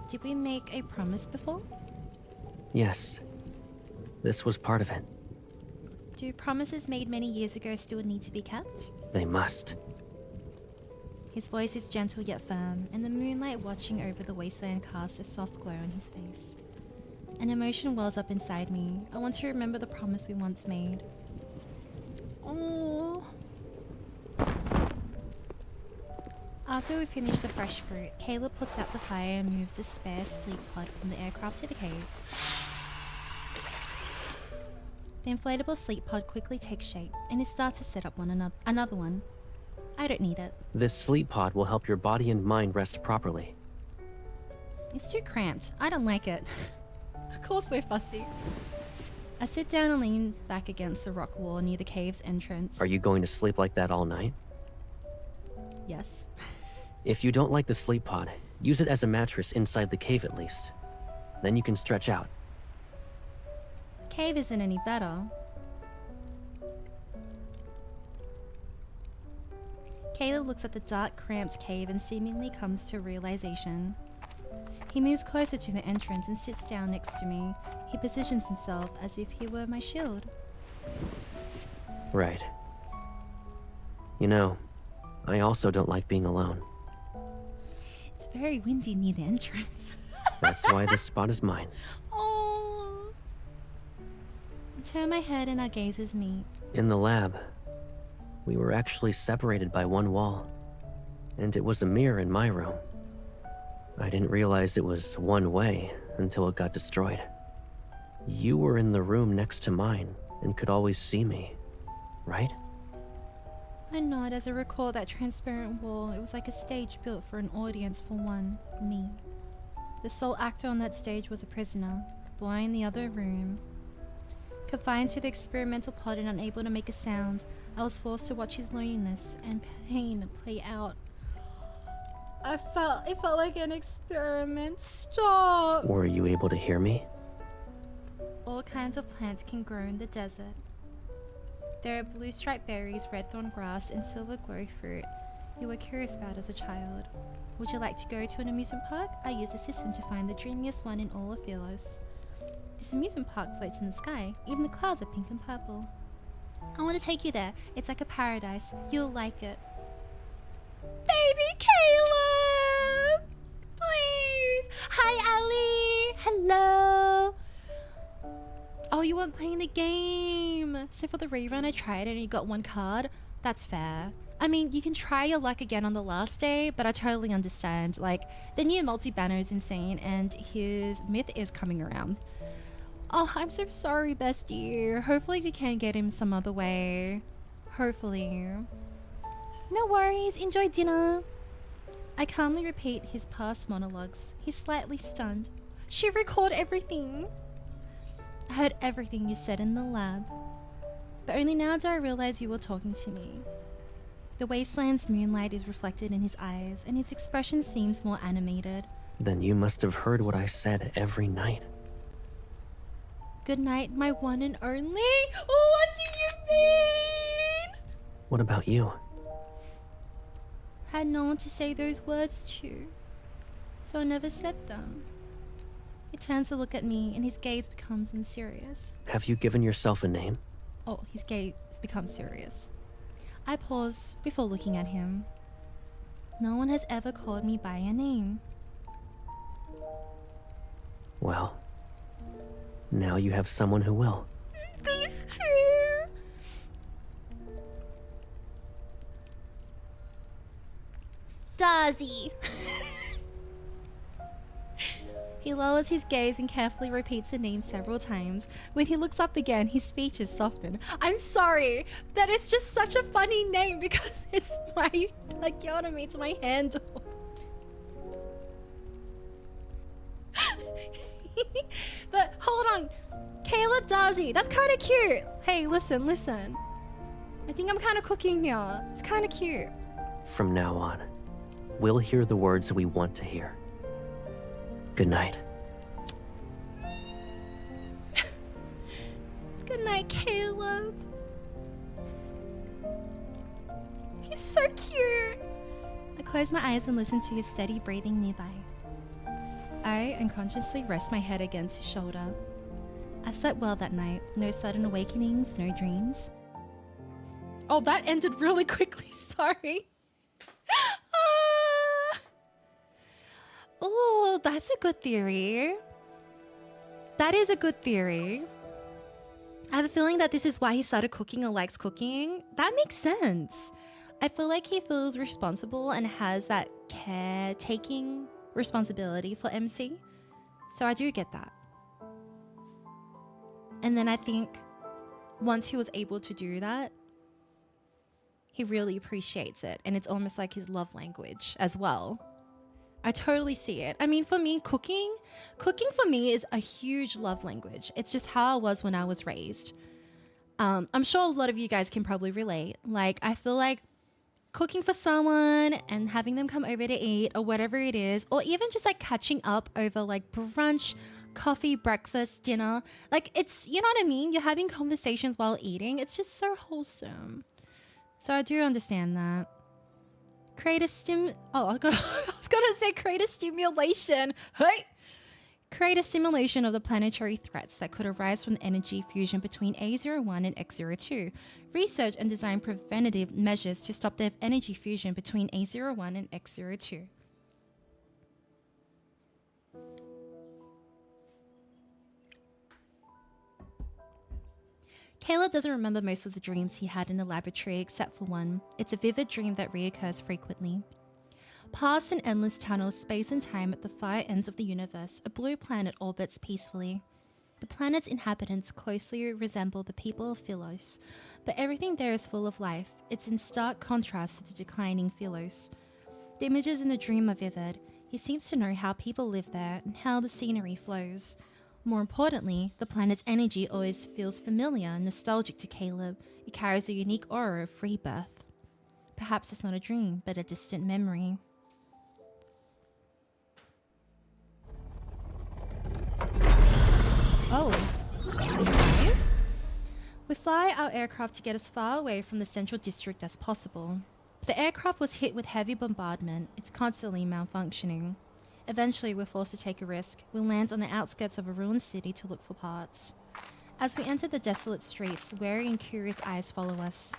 Did we make a promise before? Yes, this was part of it. Do promises made many years ago still need to be kept? They must. His voice is gentle yet firm, and the moonlight watching over the wasteland casts a soft glow on his face. An emotion wells up inside me. I want to remember the promise we once made. Oh. After we finish the fresh fruit, Caleb puts out the fire and moves the spare sleep pod from the aircraft to the cave. The inflatable sleep pod quickly takes shape, and he starts to set up another one. I don't need it. This sleep pod will help your body and mind rest properly. It's too cramped. I don't like it. Of course we're fussy. I sit down and lean back against the rock wall near the cave's entrance. Are you going to sleep like that all night? Yes. If you don't like the sleep pod, use it as a mattress inside the cave at least. Then you can stretch out. Cave isn't any better. Caleb looks at the dark, cramped cave and seemingly comes to a realization. He moves closer to the entrance and sits down next to me. He positions himself as if he were my shield. Right. You know, I also don't like being alone. It's very windy near the entrance. That's why this spot is mine. Oh. I turn my head and our gazes meet. In the lab, we were actually separated by one wall. And it was a mirror in my room. I didn't realize it was one way until it got destroyed. You were in the room next to mine and could always see me, right? I nod as I recall that transparent wall. It was like a stage built for an audience for one, me. The sole actor on that stage was a prisoner, blind in the other room. Confined to the experimental pod and unable to make a sound, I was forced to watch his loneliness and pain play out. It felt like an experiment. Stop! Were you able to hear me? All kinds of plants can grow in the desert. There are blue striped berries, red thorn grass, and silver glow fruit you were curious about as a child. Would you like to go to an amusement park? I used the system to find the dreamiest one in all of Philos. This amusement park floats in the sky. Even the clouds are pink and purple. I want to take you there. It's like a paradise. You'll like it. Baby Caleb! Please! Hi, Ali! Hello! Oh, you weren't playing the game. So for the rerun, I tried it and you got one card. That's fair. I mean, you can try your luck again on the last day, but I totally understand. Like, the new multi-banner is insane and his myth is coming around. Oh, I'm so sorry, bestie. Hopefully we can get him some other way. Hopefully. No worries, enjoy dinner. I calmly repeat his past monologues. He's slightly stunned. She recalled everything. I heard everything you said in the lab. But only now do I realize you were talking to me. The wasteland's moonlight is reflected in his eyes, and his expression seems more animated. Then you must have heard what I said every night. Good night, my one and only? What do you mean? What about you? Had no one to say those words to, so I never said them. He turns to look at me, and his gaze becomes unserious. Have you given yourself a name? Oh, his gaze becomes serious. I pause before looking at him. No one has ever called me by a name. Well, now you have someone who will. These two. DARZZIE. He lowers his gaze and carefully repeats the name several times. When he looks up again, his features soften. I'm sorry, that is just such a funny name because it's my, like, you know what I mean? It's my handle. But hold on, Caleb DARZZIE, that's kind of cute. Hey, listen. I think I'm kind of cooking here. It's kind of cute. From now on, we'll hear the words we want to hear. Good night. Good night, Caleb. He's so cute. I close my eyes and listen to his steady breathing nearby. I unconsciously rest my head against his shoulder. I slept well that night. No sudden awakenings, no dreams. Oh, that ended really quickly. Sorry. Oh, that's a good theory. That is a good theory. I have a feeling that this is why he started cooking or likes cooking. That makes sense. I feel like he feels responsible and has that caretaking responsibility for MC. So I do get that. And then I think once he was able to do that, he really appreciates it, and it's almost like his love language as well. I totally see it. I mean, for me, cooking for me is a huge love language. It's just how I was when I was raised. I'm sure a lot of you guys can probably relate. Like, I feel like cooking for someone and having them come over to eat or whatever it is, or even just like catching up over like brunch, coffee, breakfast, dinner. Like, it's, you know what I mean? You're having conversations while eating. It's just so wholesome. So I do understand that. Create a I was gonna say create a stimulation. Hey! Create a simulation of the planetary threats that could arise from energy fusion between A01 and X02. Research and design preventative measures to stop the energy fusion between A01 and X02. Caleb doesn't remember most of the dreams he had in the laboratory except for one. It's a vivid dream that reoccurs frequently. Past an endless tunnel of space and time at the far ends of the universe, a blue planet orbits peacefully. The planet's inhabitants closely resemble the people of Philos, but everything there is full of life. It's in stark contrast to the declining Philos. The images in the dream are vivid. He seems to know how people live there and how the scenery flows. More importantly, the planet's energy always feels familiar and nostalgic to Caleb. It carries a unique aura of rebirth. Perhaps it's not a dream, but a distant memory. Oh. We fly our aircraft to get as far away from the central district as possible. The aircraft was hit with heavy bombardment. It's constantly malfunctioning. Eventually, we're forced to take a risk. We'll land on the outskirts of a ruined city to look for parts. As we enter the desolate streets, wary and curious eyes follow us.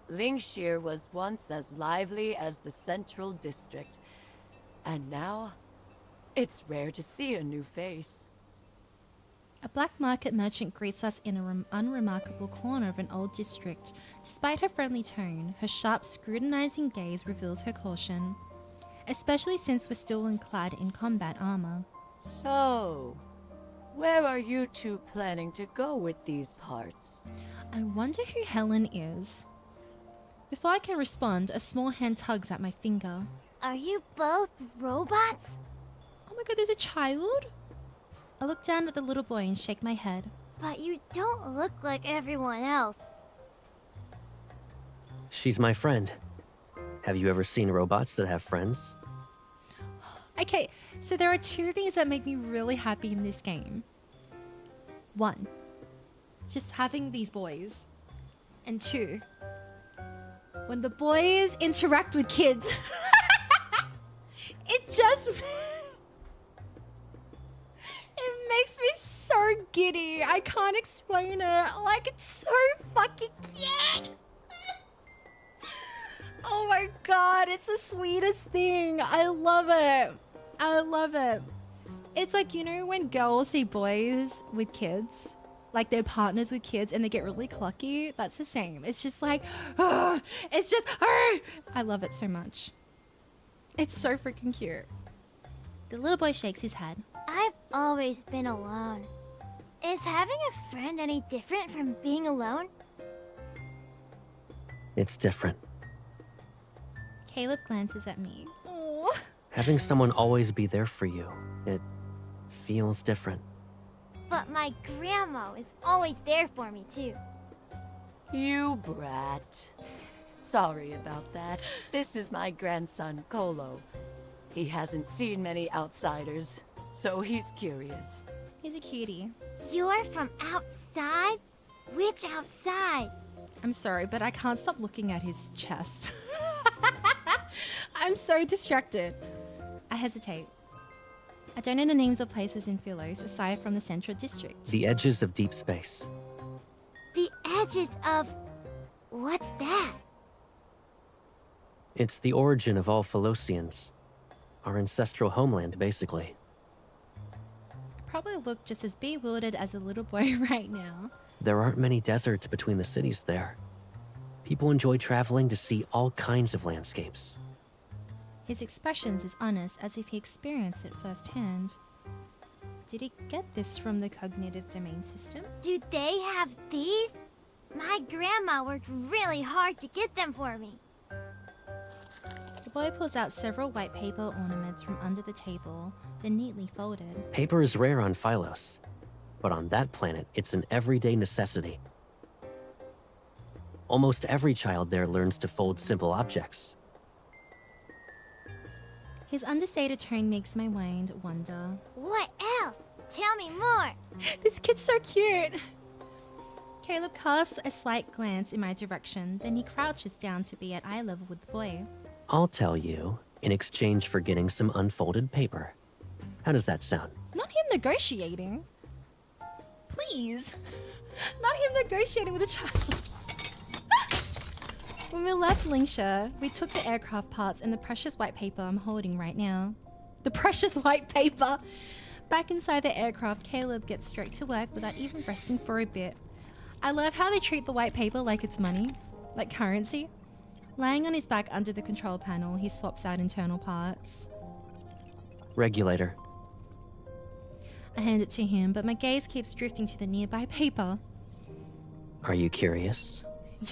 Linkshire was once as lively as the central district. And now, it's rare to see a new face. A black market merchant greets us in an unremarkable corner of an old district. Despite her friendly tone, her sharp, scrutinizing gaze reveals her caution. Especially since we're still clad in combat armor. So, where are you two planning to go with these parts? I wonder who Helen is. Before I can respond, a small hand tugs at my finger. Are you both robots? Oh my god, there's a child? I look down at the little boy and shake my head. But you don't look like everyone else. She's my friend. Have you ever seen robots that have friends? Okay, so there are two things that make me really happy in this game. One, just having these boys. And two, when the boys interact with kids. It just... It makes me so giddy. I can't explain it. Like, it's so fucking cute. Oh my god, it's the sweetest thing. I love it. I love it. It's like, you know when girls see boys with kids? Like their partners with kids and they get really clucky? That's the same. It's just like, it's just, I love it so much. It's so freaking cute. The little boy shakes his head. I've always been alone. Is having a friend any different from being alone? It's different. Caleb glances at me. Aww. Having someone always be there for you, it feels different. But my grandma is always there for me too. You brat. Sorry about that. This is my grandson, Kolo. He hasn't seen many outsiders, so he's curious. He's a cutie. You're from outside? Which outside? I'm sorry, but I can't stop looking at his chest. I'm so distracted. I hesitate. I don't know the names of places in Philos aside from the central district. The edges of Deepspace. The edges of... What's that? It's the origin of all Philosians. Our ancestral homeland, basically. I probably look just as bewildered as a little boy right now. There aren't many deserts between the cities there. People enjoy traveling to see all kinds of landscapes. His expressions is honest, as if he experienced it firsthand. Did he get this from the cognitive domain system? Do they have these? My grandma worked really hard to get them for me. The boy pulls out several white paper ornaments from under the table, then neatly folded. Paper is rare on Phylos, but on that planet, it's an everyday necessity. Almost every child there learns to fold simple objects. His understated tone makes my mind wonder. What else? Tell me more. This kid's so cute! Caleb casts a slight glance in my direction, then he crouches down to be at eye level with the boy. I'll tell you, in exchange for getting some unfolded paper. How does that sound? Not him negotiating. Please. Not him negotiating with a child. When we left Lingsha, we took the aircraft parts and the precious white paper I'm holding right now. The precious white paper! Back inside the aircraft, Caleb gets straight to work without even resting for a bit. I love how they treat the white paper like it's money, like currency. Lying on his back under the control panel, he swaps out internal parts. Regulator. I hand it to him, but my gaze keeps drifting to the nearby paper. Are you curious?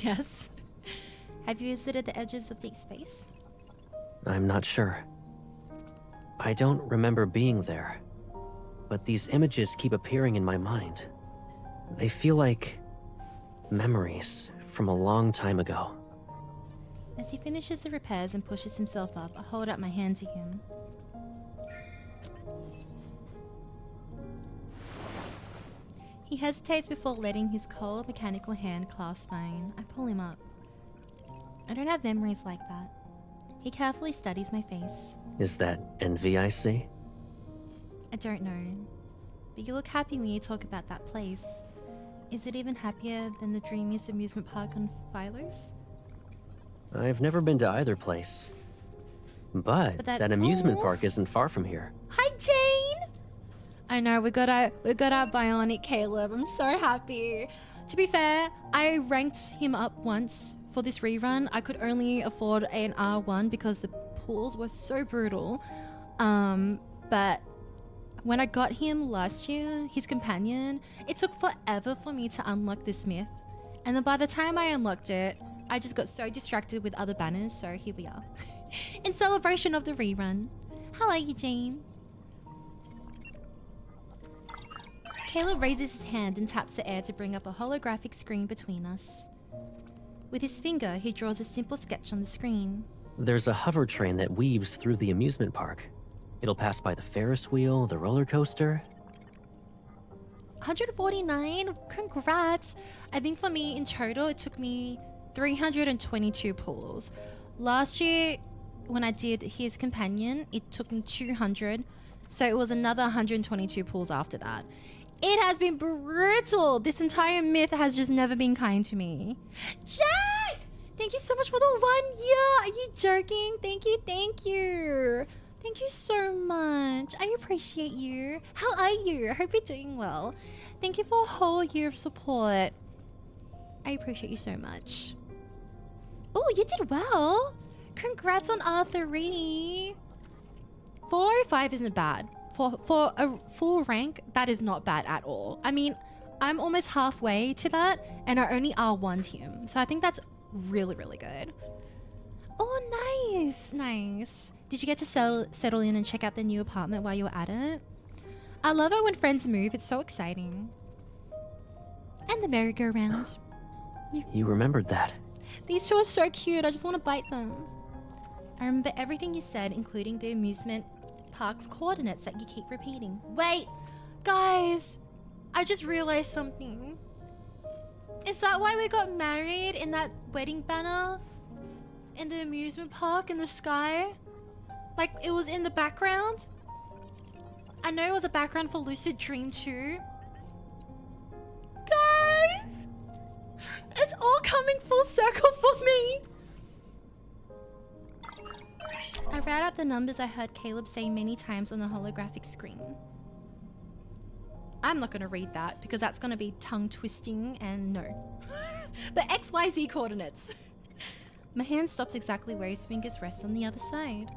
Yes. Have you visited the edges of Deepspace? I'm not sure. I don't remember being there, but these images keep appearing in my mind. They feel like memories from a long time ago. As he finishes the repairs and pushes himself up, I hold out my hand to him. He hesitates before letting his cold mechanical hand clasp mine. I pull him up. I don't have memories like that. He carefully studies my face. Is that envy I see? I don't know. But you look happy when you talk about that place. Is it even happier than the dreamiest amusement park on Phylos? I've never been to either place. But that amusement park isn't far from here. Hi, Jane! I know, we got our bionic Caleb. I'm so happy. To be fair, I ranked him up once for this rerun. I could only afford an R1 because the pools were so brutal. But when I got him last year, his companion, it took forever for me to unlock this myth. And then by the time I unlocked it, I just got so distracted with other banners, so here we are. In celebration of the rerun. How are you, Jane? Caleb raises his hand and taps the air to bring up a holographic screen between us. With his finger, he draws a simple sketch on the screen. There's a hover train that weaves through the amusement park. It'll pass by the Ferris wheel, the roller coaster. 149? Congrats! I think for me, in total, it took me 322 pulls. Last year, when I did his companion, it took me 200. So it was another 122 pulls after that. It has been brutal. This entire myth has just never been kind to me. Jack! Thank you so much for the 1 year. Are you joking? Thank you, thank you. Thank you so much. I appreciate you. How are you? I hope you're doing well. Thank you for a whole year of support. I appreciate you so much. Oh, you did well. Congrats on R3. 405 isn't bad. For a full rank, that is not bad at all. I mean, I'm almost halfway to that, and I only R1'd him. So I think that's really, really good. Oh, nice. Nice. Did you get to settle in and check out the new apartment while you were at it? I love it when friends move. It's so exciting. And the merry-go-round. You remembered that. These two are so cute. I just want to bite them. I remember everything you said, including the amusement park's coordinates that you keep repeating. Wait, guys, I just realized something. Is that why we got married in that wedding banner? In the amusement park in the sky? Like it was in the background? I know it was a background for Lucid Dream too. Guys! It's all coming full circle for me! I read out the numbers I heard Caleb say many times on the holographic screen. I'm not going to read that because that's going to be tongue twisting and no. The XYZ coordinates. My hand stops exactly where his fingers rest on the other side.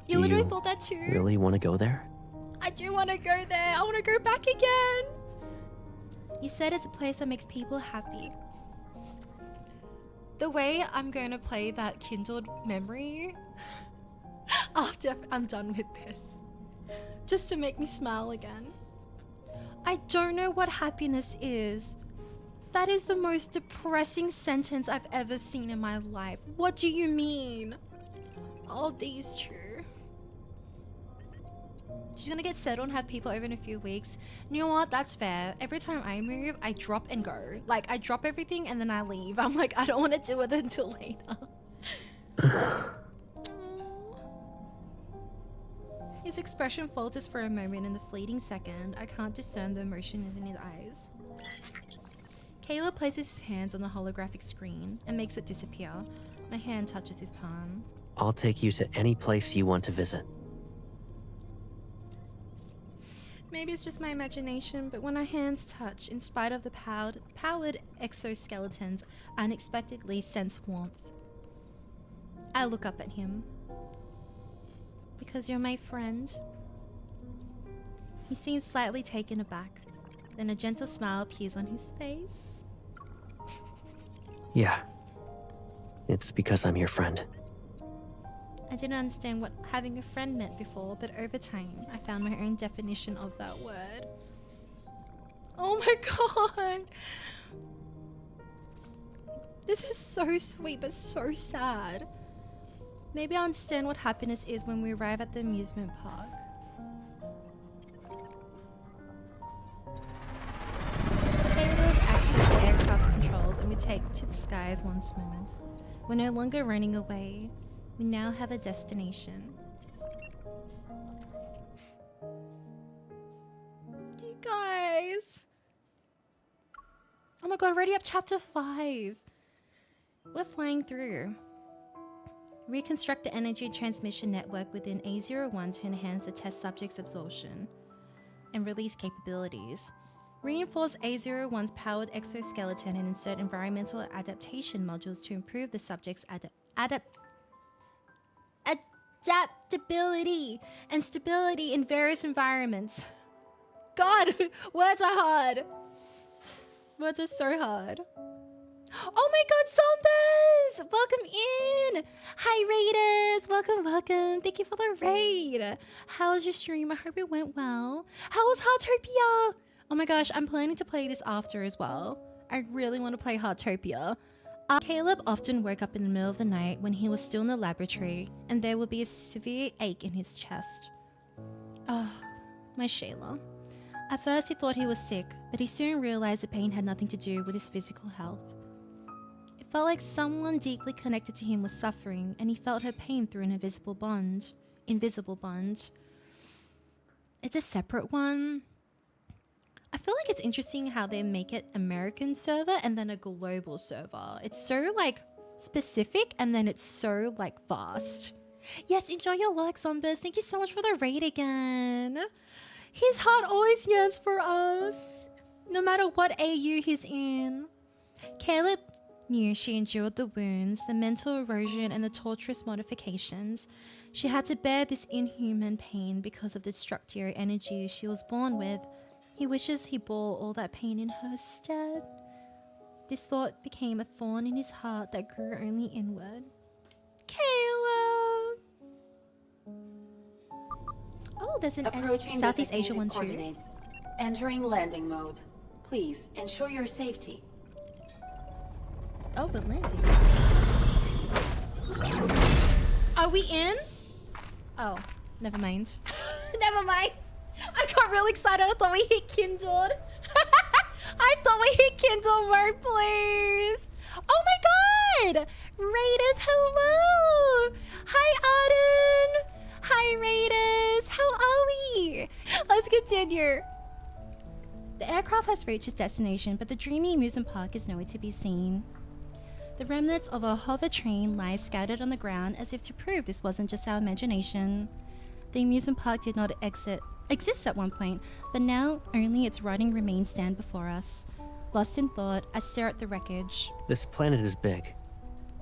You literally thought that too? Really want to go there? I do want to go there. I want to go back again. You said it's a place that makes people happy. The way I'm going to play that kindled memory after I'm done with this. Just to make me smile again. I don't know what happiness is. That is the most depressing sentence I've ever seen in my life. What do you mean? Oh, these two. She's gonna get settled and have people over in a few weeks. You know what? That's fair. Every time I move, I drop and go. Like, I drop everything and then I leave. I'm like, I don't want to do it until later. His expression falters for a moment. In the fleeting second, I can't discern the emotion is in his eyes. Caleb places his hands on the holographic screen and makes it disappear. My hand touches his palm. I'll take you to any place you want to visit. Maybe it's just my imagination, but when our hands touch, in spite of the powered exoskeletons, I unexpectedly sense warmth. I look up at him. Because you're my friend. He seems slightly taken aback. Then a gentle smile appears on his face. Yeah. It's because I'm your friend. I didn't understand what having a friend meant before, but over time, I found my own definition of that word. Oh my god! This is so sweet, but so sad. Maybe I'll understand what happiness is when we arrive at the amusement park. Caleb accesses the aircraft's controls and we take to the skies once more. We're no longer running away. We now have a destination. You guys! Oh my god, already up chapter 5. We're flying through. Reconstruct the energy transmission network within A01 to enhance the test subject's absorption and release capabilities. Reinforce A01's powered exoskeleton and insert environmental adaptation modules to improve the subject's adaptability and stability in various environments. God, words are hard. Words are so hard. Oh my god, Zombers! Welcome in! Hi, Raiders! Welcome, welcome. Thank you for the raid. How was your stream? I hope it went well. How was Heartopia? Oh my gosh, I'm planning to play this after as well. I really want to play Heartopia. Caleb often woke up in the middle of the night when he was still in the laboratory, and there would be a severe ache in his chest. Oh, my Shayla. At first he thought he was sick, but he soon realized the pain had nothing to do with his physical health. It felt like someone deeply connected to him was suffering, and he felt her pain through an invisible bond. It's a separate one. I feel like it's interesting how they make it American server and then a global server. It's so like specific and then it's so like vast. Yes, enjoy your work, Zombies. Thank you so much for the raid again. His heart always yearns for us, no matter what AU he's in. Caleb knew she endured the wounds, the mental erosion, and the torturous modifications. She had to bear this inhuman pain because of the destructive energy she was born with. He wishes he bore all that pain in her stead. This thought became a thorn in his heart that grew only inward. Caleb! Oh, there's an Southeast Asia one too. Entering landing mode. Please ensure your safety. Oh, but landing. Are we in? Oh, never mind. Never mind. I got real excited. I thought we hit kindled. I thought we hit kindled mode, please. Oh my god! Raiders, hello! Hi, Arden! Hi, Raiders! How are we? Let's continue. The aircraft has reached its destination, but the dreamy amusement park is nowhere to be seen. The remnants of a hover train lie scattered on the ground as if to prove this wasn't just our imagination. The amusement park did not exist at one point, but now only its rotting remains stand before us. Lost in thought, I stare at the wreckage. This planet is big.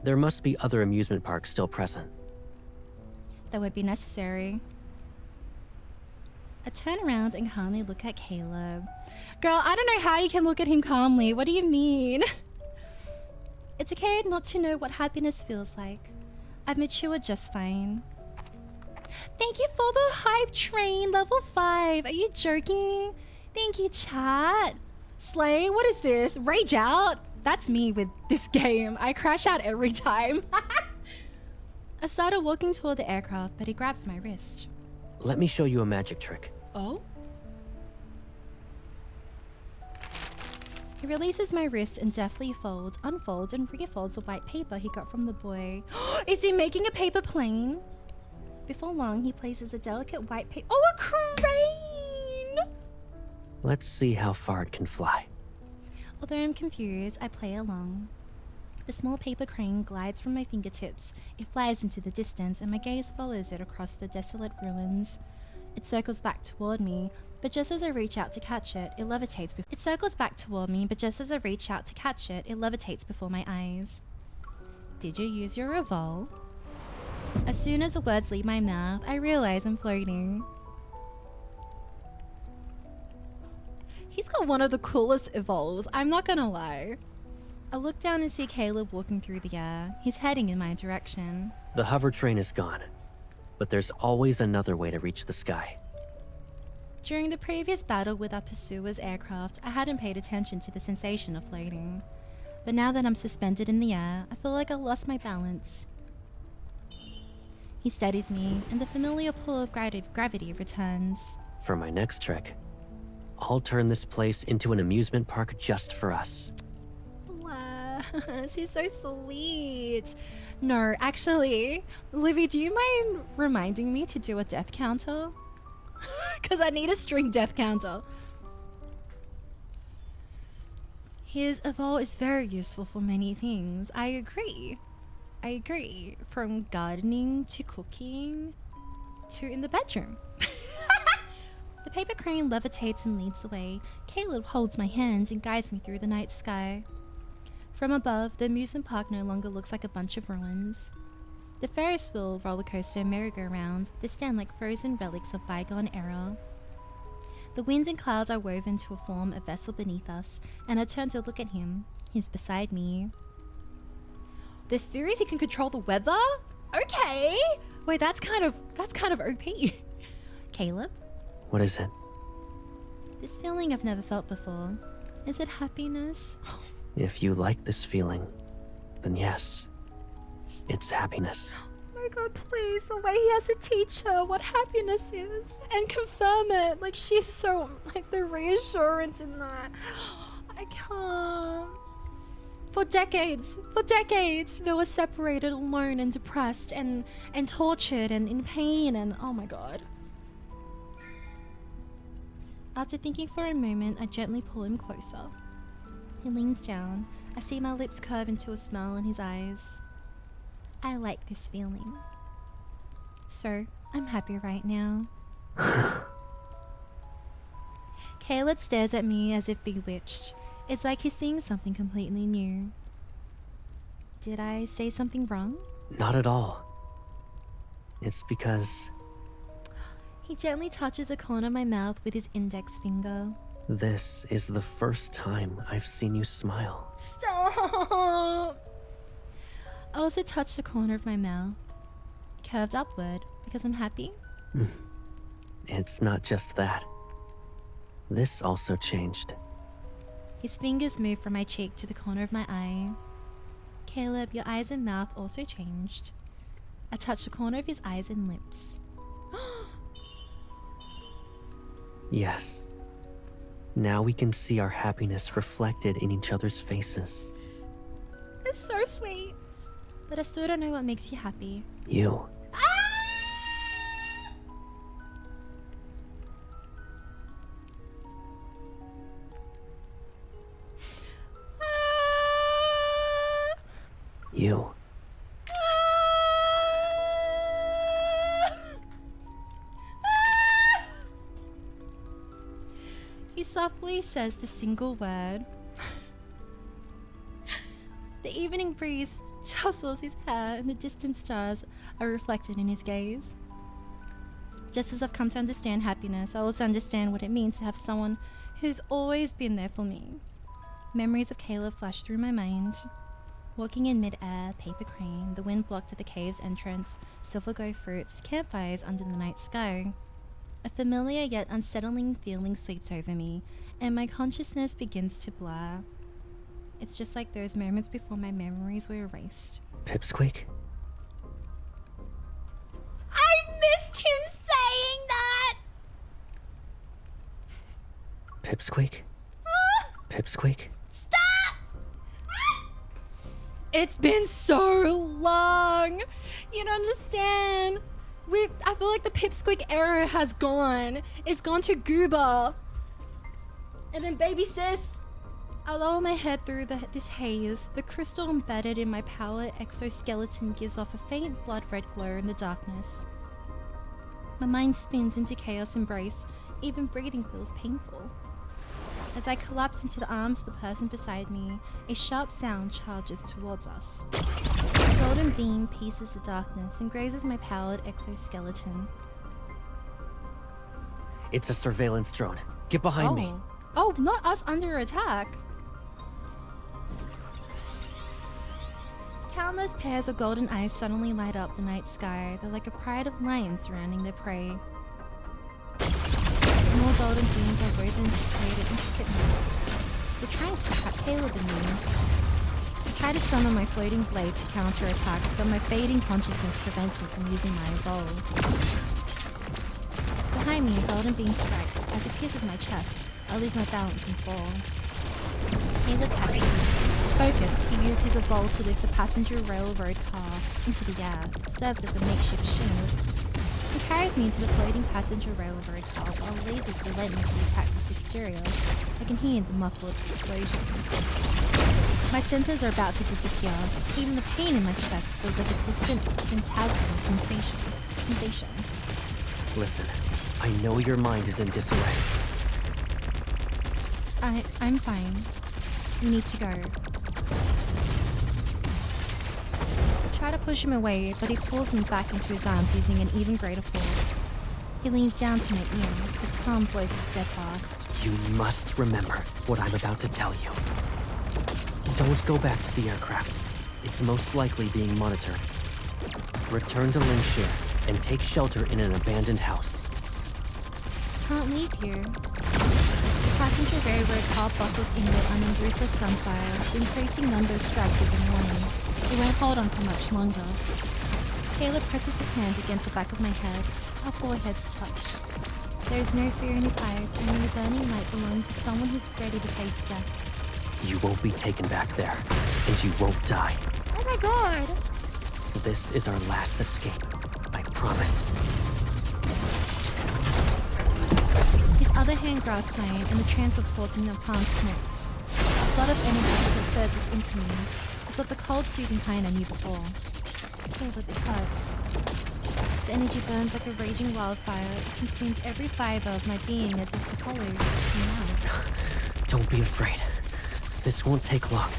There must be other amusement parks still present. That would be necessary. I turn around and calmly look at Caleb. Girl, I don't know how you can look at him calmly. What do you mean? It's okay not to know what happiness feels like. I've matured just fine. Thank you for the hype train, level 5. Are you joking? Thank you, chat. Slay, what is this? Rage out? That's me with this game. I crash out every time. I started walking toward the aircraft, but he grabs my wrist. Let me show you a magic trick. Oh? He releases my wrist and deftly folds, unfolds, and refolds the white paper he got from the boy. Is he making a paper plane? Before long, he places a delicate white paper. Oh, a crane! Let's see how far it can fly. Although I'm confused, I play along. The small paper crane glides from my fingertips. It flies into the distance, and my gaze follows it across the desolate ruins. It circles back toward me, but just as I reach out to catch it, it levitates. It circles back toward me, but just as I reach out to catch it, it levitates before my eyes. Did you use your revolve? As soon as the words leave my mouth, I realize I'm floating. He's got one of the coolest evolves, I'm not gonna lie. I look down and see Caleb walking through the air. He's heading in my direction. The hover train is gone, but there's always another way to reach the sky. During the previous battle with our pursuer's aircraft, I hadn't paid attention to the sensation of floating. But now that I'm suspended in the air, I feel like I lost my balance. He steadies me, and the familiar pull of gravity returns. For my next trick, I'll turn this place into an amusement park just for us. Wow, he's so sweet. No, actually, Livy, do you mind reminding me to do a death counter? Because I need a string death counter. His evolve is very useful for many things. I agree. From gardening to cooking to in the bedroom. The paper crane levitates and leads the way. Caleb holds my hand and guides me through the night sky. From above, the amusement park no longer looks like a bunch of ruins. The Ferris wheel, roller coaster, and merry-go-round, they stand like frozen relics of bygone era. The wind and clouds are woven to form a vessel beneath us, and I turn to look at him. He's beside me. There's theories he can control the weather? Okay! Wait, that's kind of OP. Caleb? What is it? This feeling I've never felt before. Is it happiness? If you like this feeling, then yes, it's happiness. Oh my god, please, the way he has to teach her what happiness is and confirm it. Like, she's so, like, the reassurance in that. I can't. For decades, they were separated, alone and depressed and tortured and in pain and oh my god. After thinking for a moment, I gently pull him closer. He leans down. I see my lips curve into a smile in his eyes. I like this feeling. So, I'm happy right now. Caleb stares at me as if bewitched. It's like he's seeing something completely new. Did I say something wrong? Not at all. It's because He gently touches a corner of my mouth with his index finger. this is the first time I've seen you smile. Stop! I also touched the corner of my mouth, curved upward, because I'm happy. It's not just that. This also changed. His fingers moved from my cheek to the corner of my eye. Caleb, your eyes and mouth also changed. I touched the corner of his eyes and lips. Yes. Now we can see our happiness reflected in each other's faces. It's so sweet. But I still don't know what makes you happy. You. You. He softly says the single word. The evening breeze jostles his hair and the distant stars are reflected in his gaze. Just as I've come to understand happiness, I also understand what it means to have someone who's always been there for me. Memories of Caleb flash through my mind. Walking in mid-air, paper crane, the wind blocked at the cave's entrance, silver glow fruits, campfires under the night sky. A familiar yet unsettling feeling sweeps over me, and my consciousness begins to blur. It's just like those moments before my memories were erased. Pipsqueak? I missed him saying that! Pipsqueak? Pipsqueak? Stop! It's been so long! You don't understand. I feel like the Pipsqueak era has gone. It's gone to Gooba. And then baby sis. I lower my head through this haze. The crystal embedded in my power exoskeleton gives off a faint blood red glow in the darkness. My mind spins into chaos embrace. Even breathing feels painful. As I collapse into the arms of the person beside me, a sharp sound charges towards us. A golden beam pierces the darkness and grazes my pallid exoskeleton. It's a surveillance drone. Get behind me. Oh, not us under attack. Countless pairs of golden eyes suddenly light up the night sky. They're like a pride of lions surrounding their prey. More golden beams are woven to create an intricate net. They're trying to trap Caleb and me. I try to summon my floating blade to counter-attack, but my fading consciousness prevents me from using my evolve. Behind me, a golden beam strikes. As it pierces my chest, I lose my balance and fall. Caleb catches me. Focused, he used his evolve to lift the passenger railroad car into the air. It serves as a makeshift shield. He carries me into the floating passenger railroad car while lasers relentlessly attack this exterior. I can hear the muffled explosions. My senses are about to disappear. Even the pain in my chest feels like a distant, phantasmal sensation. Listen, I know your mind is in disarray. I'm fine. We need to go. I try to push him away, but he pulls me back into his arms using an even greater force. He leans down to my ear, his calm voice is steadfast. You must remember what I'm about to tell you. Don't go back to the aircraft. It's most likely being monitored. Return to Nynk and take shelter in an abandoned house. Can't leave here. The passenger railroad car buckles inward under ruthless gunfire. The increasing number of strikes is a warning. It won't hold on for much longer. Caleb presses his hand against the back of my head. Our foreheads touch. There is no fear in his eyes, only a burning light belonging to someone who's ready to face death. You won't be taken back there, and you won't die. Oh my god! This is our last escape. I promise. His other hand grasps mine, and the transfer cords in their palms connect. A flood of energy surges into me. It's not the cold, soothing kind I knew before. Caleb, it hurts. The energy burns like a raging wildfire. It consumes every fiber of my being as if the hollow came out. Don't be afraid. This won't take long.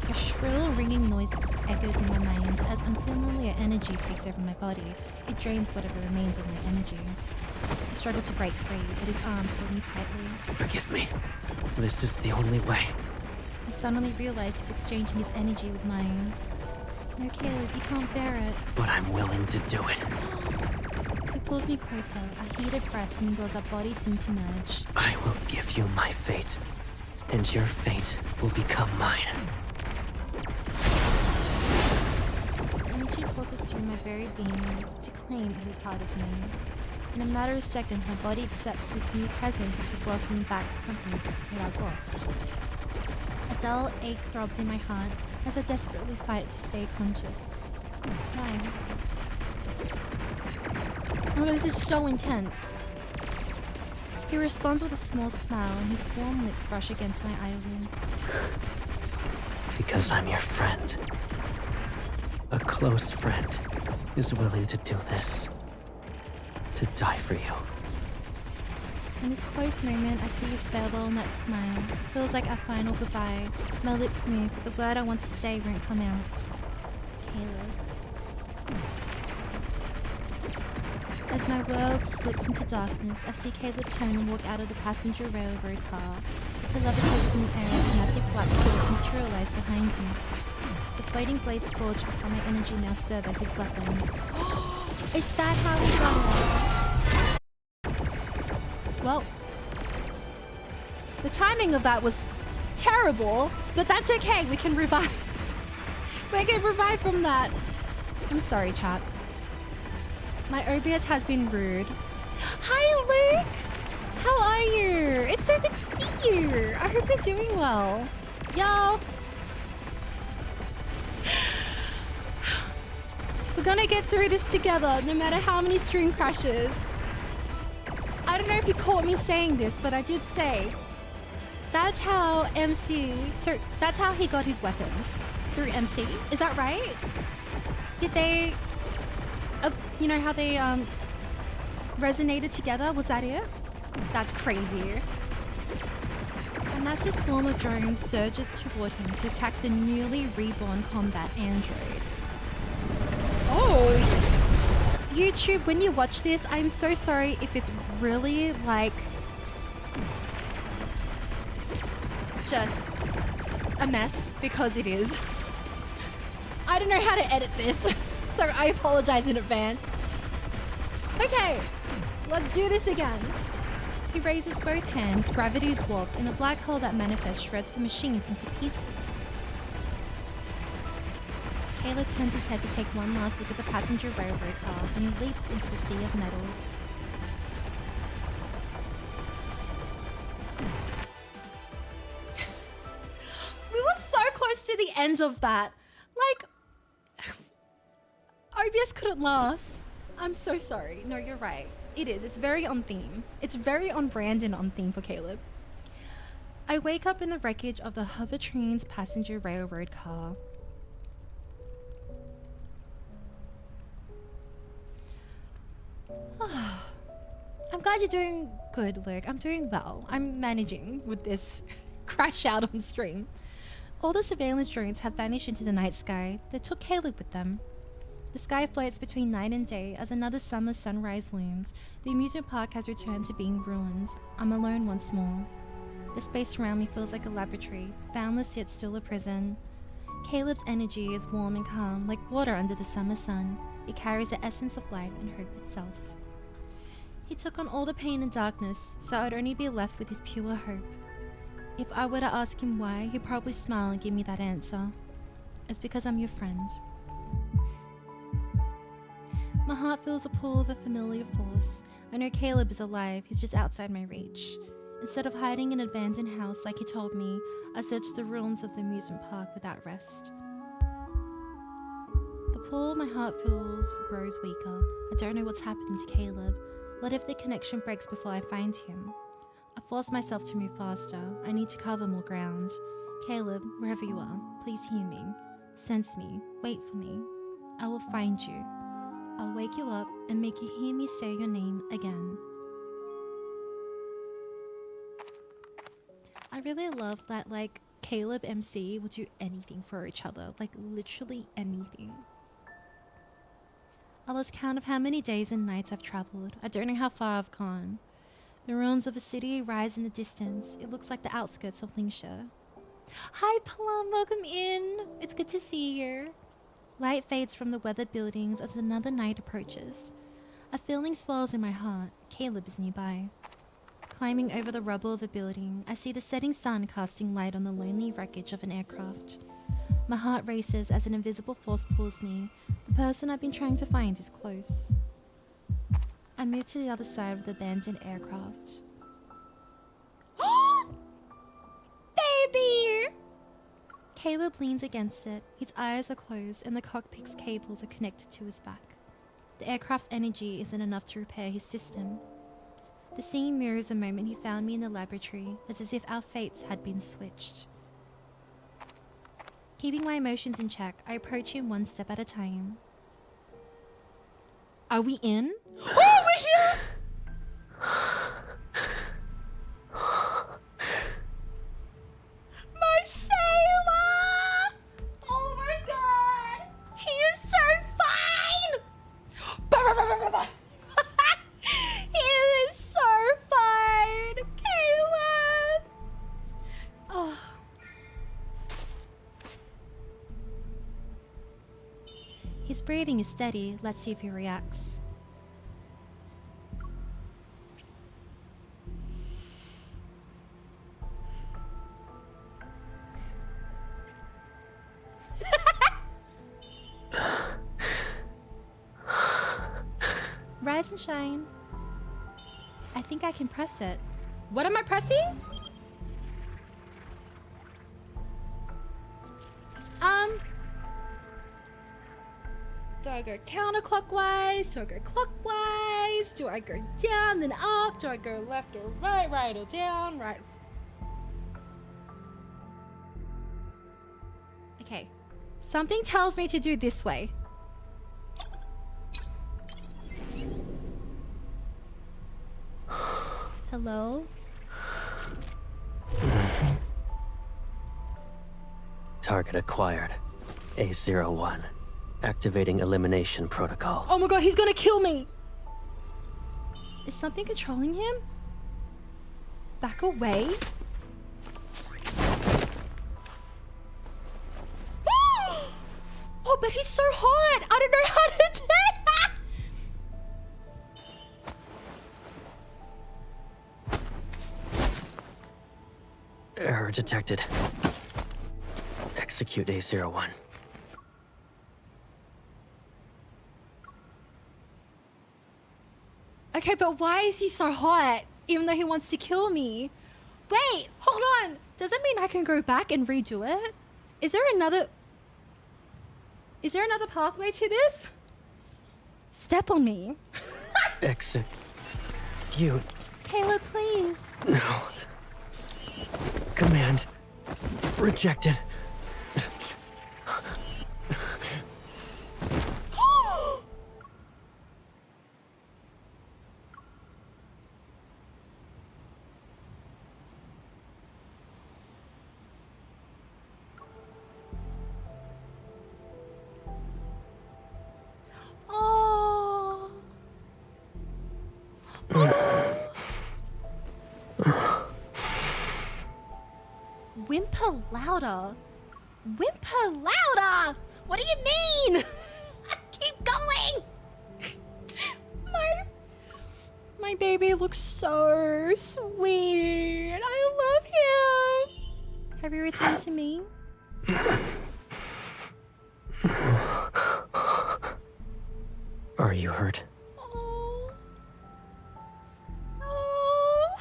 A shrill, ringing noise echoes in my mind as unfamiliar energy takes over my body. It drains whatever remains of my energy. I struggle to break free, but his arms hold me tightly. Forgive me. This is the only way. I suddenly realize he's exchanging his energy with mine. No, Caleb, you can't bear it. But I'm willing to do it. He pulls me closer. Our heated breaths mingle as our bodies seem to merge. I will give you my fate, and your fate will become mine. Energy courses through my very being to claim every part of me. In a matter of seconds, my body accepts this new presence as if welcoming back something that I've lost. A dull ache throbs in my heart as I desperately fight to stay conscious. Why? Oh, this is so intense. He responds with a small smile and his warm lips brush against my eyelids. Because I'm your friend. A close friend is willing to do this. To die for you. In this close moment, I see his farewell and that smile. It feels like our final goodbye. My lips move, but the word I want to say won't come out. Caleb. As my world slips into darkness, I see Caleb turn and walk out of the passenger railroad car. He levitates in the air as massive black swords materialize behind him. The floating blades forged from my energy now serve as his weapons. Is that how he got it? Well, the timing of that was terrible, but that's okay. We can revive. We can revive from that. I'm sorry, chat. My OBS has been rude. Hi, Luke! How are you? It's so good to see you. I hope you're doing well. Y'all. We're gonna get through this together, no matter how many stream crashes. I don't know if you caught me saying this, but I did say that's how that's how he got his weapons. Through MC. Is that right? Did they... you know how they resonated together? Was that it? That's crazy. A massive swarm of drones surges toward him to attack the newly reborn combat android. Oh! YouTube, when you watch this, I'm so sorry if it's really like... just a mess, because it is. I don't know how to edit this, so I apologize in advance. Okay, let's do this again. He raises both hands, gravity is warped, and a black hole that manifests shreds the machines into pieces. Caleb turns his head to take one last look at the passenger railroad car, and he leaps into the sea of metal. We were so close to the end of that. Like, OBS couldn't last. I'm so sorry. No, you're right. It is. It's very on theme. It's very on brand and on theme for Caleb. I wake up in the wreckage of the Hovertrain's passenger railroad car. I'm glad you're doing good, Luke. I'm doing well. I'm managing with this crash out on stream. All the surveillance drones have vanished into the night sky. They took Caleb with them. The sky floats between night and day as another summer sunrise looms. The amusement park has returned to being ruins. I'm alone once more. The space around me feels like a laboratory, boundless yet still a prison. Caleb's energy is warm and calm, like water under the summer sun. It carries the essence of life and hope itself. He took on all the pain and darkness, so I'd only be left with his pure hope. If I were to ask him why, he'd probably smile and give me that answer. It's because I'm your friend. My heart feels a pull of a familiar force. I know Caleb is alive, he's just outside my reach. Instead of hiding in an abandoned house like he told me, I searched the ruins of the amusement park without rest. The pull my heart feels grows weaker. I don't know what's happening to Caleb. What if the connection breaks before I find him? I force myself to move faster. I need to cover more ground. Caleb, wherever you are, please hear me. Sense me. Wait for me. I will find you. I'll wake you up and make you hear me say your name again. I really love that, like, Caleb MC will do anything for each other. Like, literally anything. I lost count of how many days and nights I've traveled. I don't know how far I've gone. The ruins of a city rise in the distance. It looks like the outskirts of Lincolnshire. Hi Plum, welcome in. It's good to see you. Light fades from the weathered buildings as another night approaches. A feeling swells in my heart. Caleb is nearby. Climbing over the rubble of a building, I see the setting sun casting light on the lonely wreckage of an aircraft. My heart races as an invisible force pulls me. The person I've been trying to find is close. I move to the other side of the abandoned aircraft. Baby! Caleb leans against it. His eyes are closed and the cockpit's cables are connected to his back. The aircraft's energy isn't enough to repair his system. The scene mirrors the moment he found me in the laboratory. It's as if our fates had been switched. Keeping my emotions in check, I approach him one step at a time. Are we in? Oh, we're here! My Shayla! Oh my god! He is so fine! His breathing is steady. Let's see if he reacts. Rise and shine. I think I can press it. What am I pressing? Do I go counterclockwise? Do I go clockwise? Do I go down then up? Do I go left or right, right or down, right? Okay. Something tells me to do this way. Hello? Target acquired. A01. Activating elimination protocol. Oh my god, he's gonna kill me! Is something controlling him? Back away? Oh, but he's so hot! I don't know how to do that! Error detected. Execute A01. Okay, but why is he so hot? Even though he wants to kill me. Wait, hold on. Does it mean I can go back and redo it? Is there another pathway to this? Step on me. Execute. Caleb, please. No. Command. Rejected. Whimper louder. Whimper louder! What do you mean? Keep going! My baby looks so sweet. I love him. Have you returned to me? Are you hurt? Oh. Oh.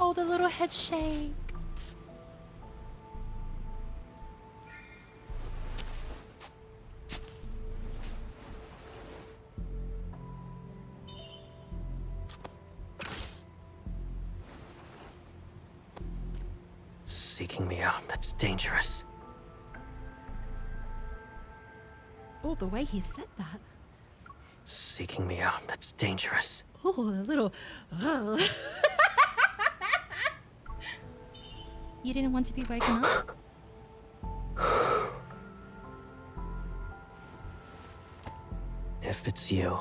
Oh, the little head shake. Seeking me out, that's dangerous. Oh, the way he said that. Seeking me out, that's dangerous. Oh, a little. You didn't want to be woken up? If it's you,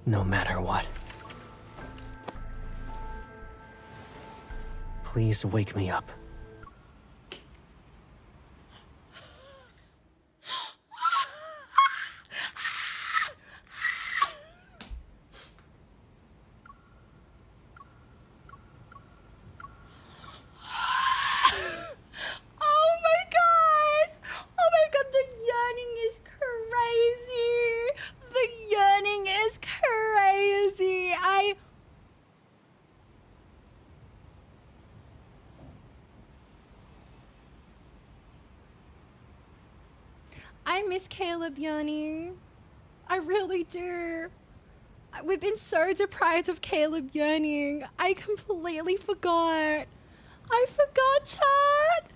no matter what, please wake me up. I miss Caleb yearning. I really do. We've been so deprived of Caleb yearning. I completely forgot. I forgot, chat.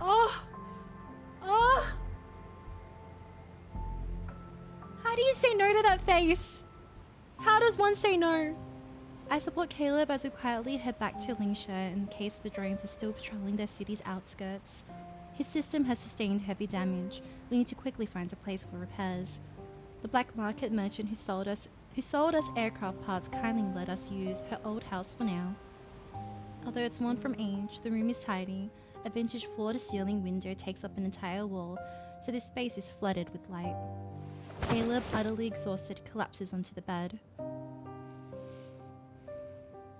Oh. How do you say no to that face? How does one say no? I support Caleb as we quietly head back to Lingsha in case the drones are still patrolling their city's outskirts. His system has sustained heavy damage. We need to quickly find a place for repairs. The black market merchant who sold us who sold us aircraft parts, kindly let us use her old house for now. Although it's worn from age, the room is tidy. A vintage floor-to-ceiling window takes up an entire wall, so this space is flooded with light. Caleb, utterly exhausted, collapses onto the bed.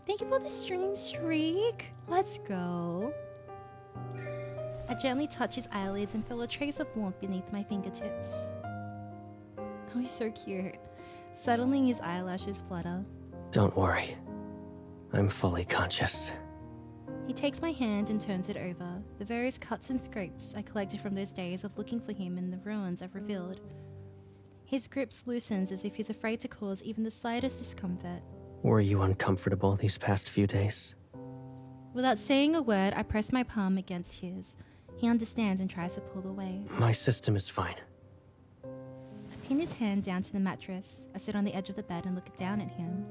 Thank you for the stream, Shriek. Let's go. I gently touch his eyelids and feel a trace of warmth beneath my fingertips. Oh, he's so cute. Settling his eyelashes flutter. Don't worry. I'm fully conscious. He takes my hand and turns it over. The various cuts and scrapes I collected from those days of looking for him in the ruins I've revealed. His grip loosens as if he's afraid to cause even the slightest discomfort. Were you uncomfortable these past few days? Without saying a word, I press my palm against his. He understands and tries to pull away. My system is fine. I pin his hand down to the mattress. I sit on the edge of the bed and look down at him.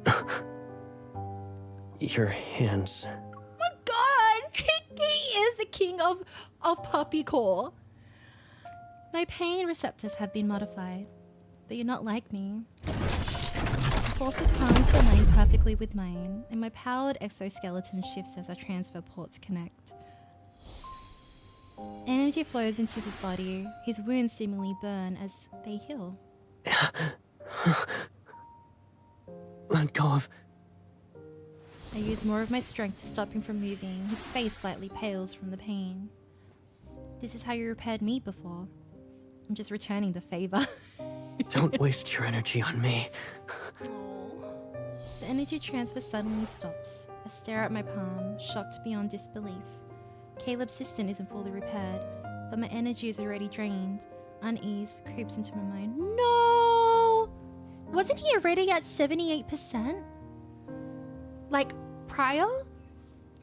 Your hands. Oh my god! He is the king of puppy core. My pain receptors have been modified. But you're not like me. Forces come to align perfectly with mine, and my powered exoskeleton shifts as our transfer ports connect. Energy flows into his body. His wounds seemingly burn as they heal. Let go of... I use more of my strength to stop him from moving. His face slightly pales from the pain. This is how you repaired me before. I'm just returning the favor. Don't waste your energy on me. The energy transfer suddenly stops. I stare at my palm, shocked beyond disbelief. Caleb's system isn't fully repaired, but my energy is already drained. Unease creeps into my mind. No! Wasn't he already at 78%? Like, prior?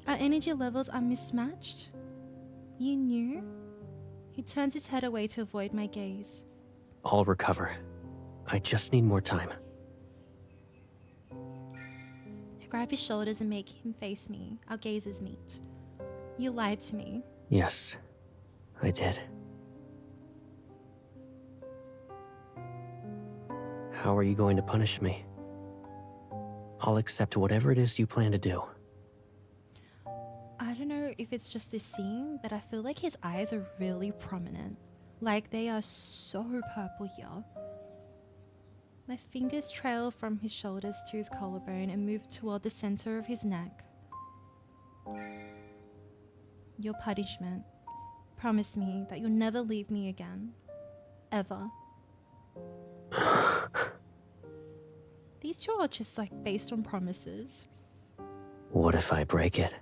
Our energy levels are mismatched? You knew? He turns his head away to avoid my gaze. I'll recover. I just need more time. I grab his shoulders and make him face me. Our gazes meet. You lied to me. Yes, I did. How are you going to punish me? I'll accept whatever it is you plan to do. I don't know if it's just this scene, but I feel like his eyes are really prominent. Like they are so purple here. My fingers trail from his shoulders to his collarbone and move toward the center of his neck. Your punishment. Promise me that you'll never leave me again. Ever. These two are just like based on promises. What if I break it?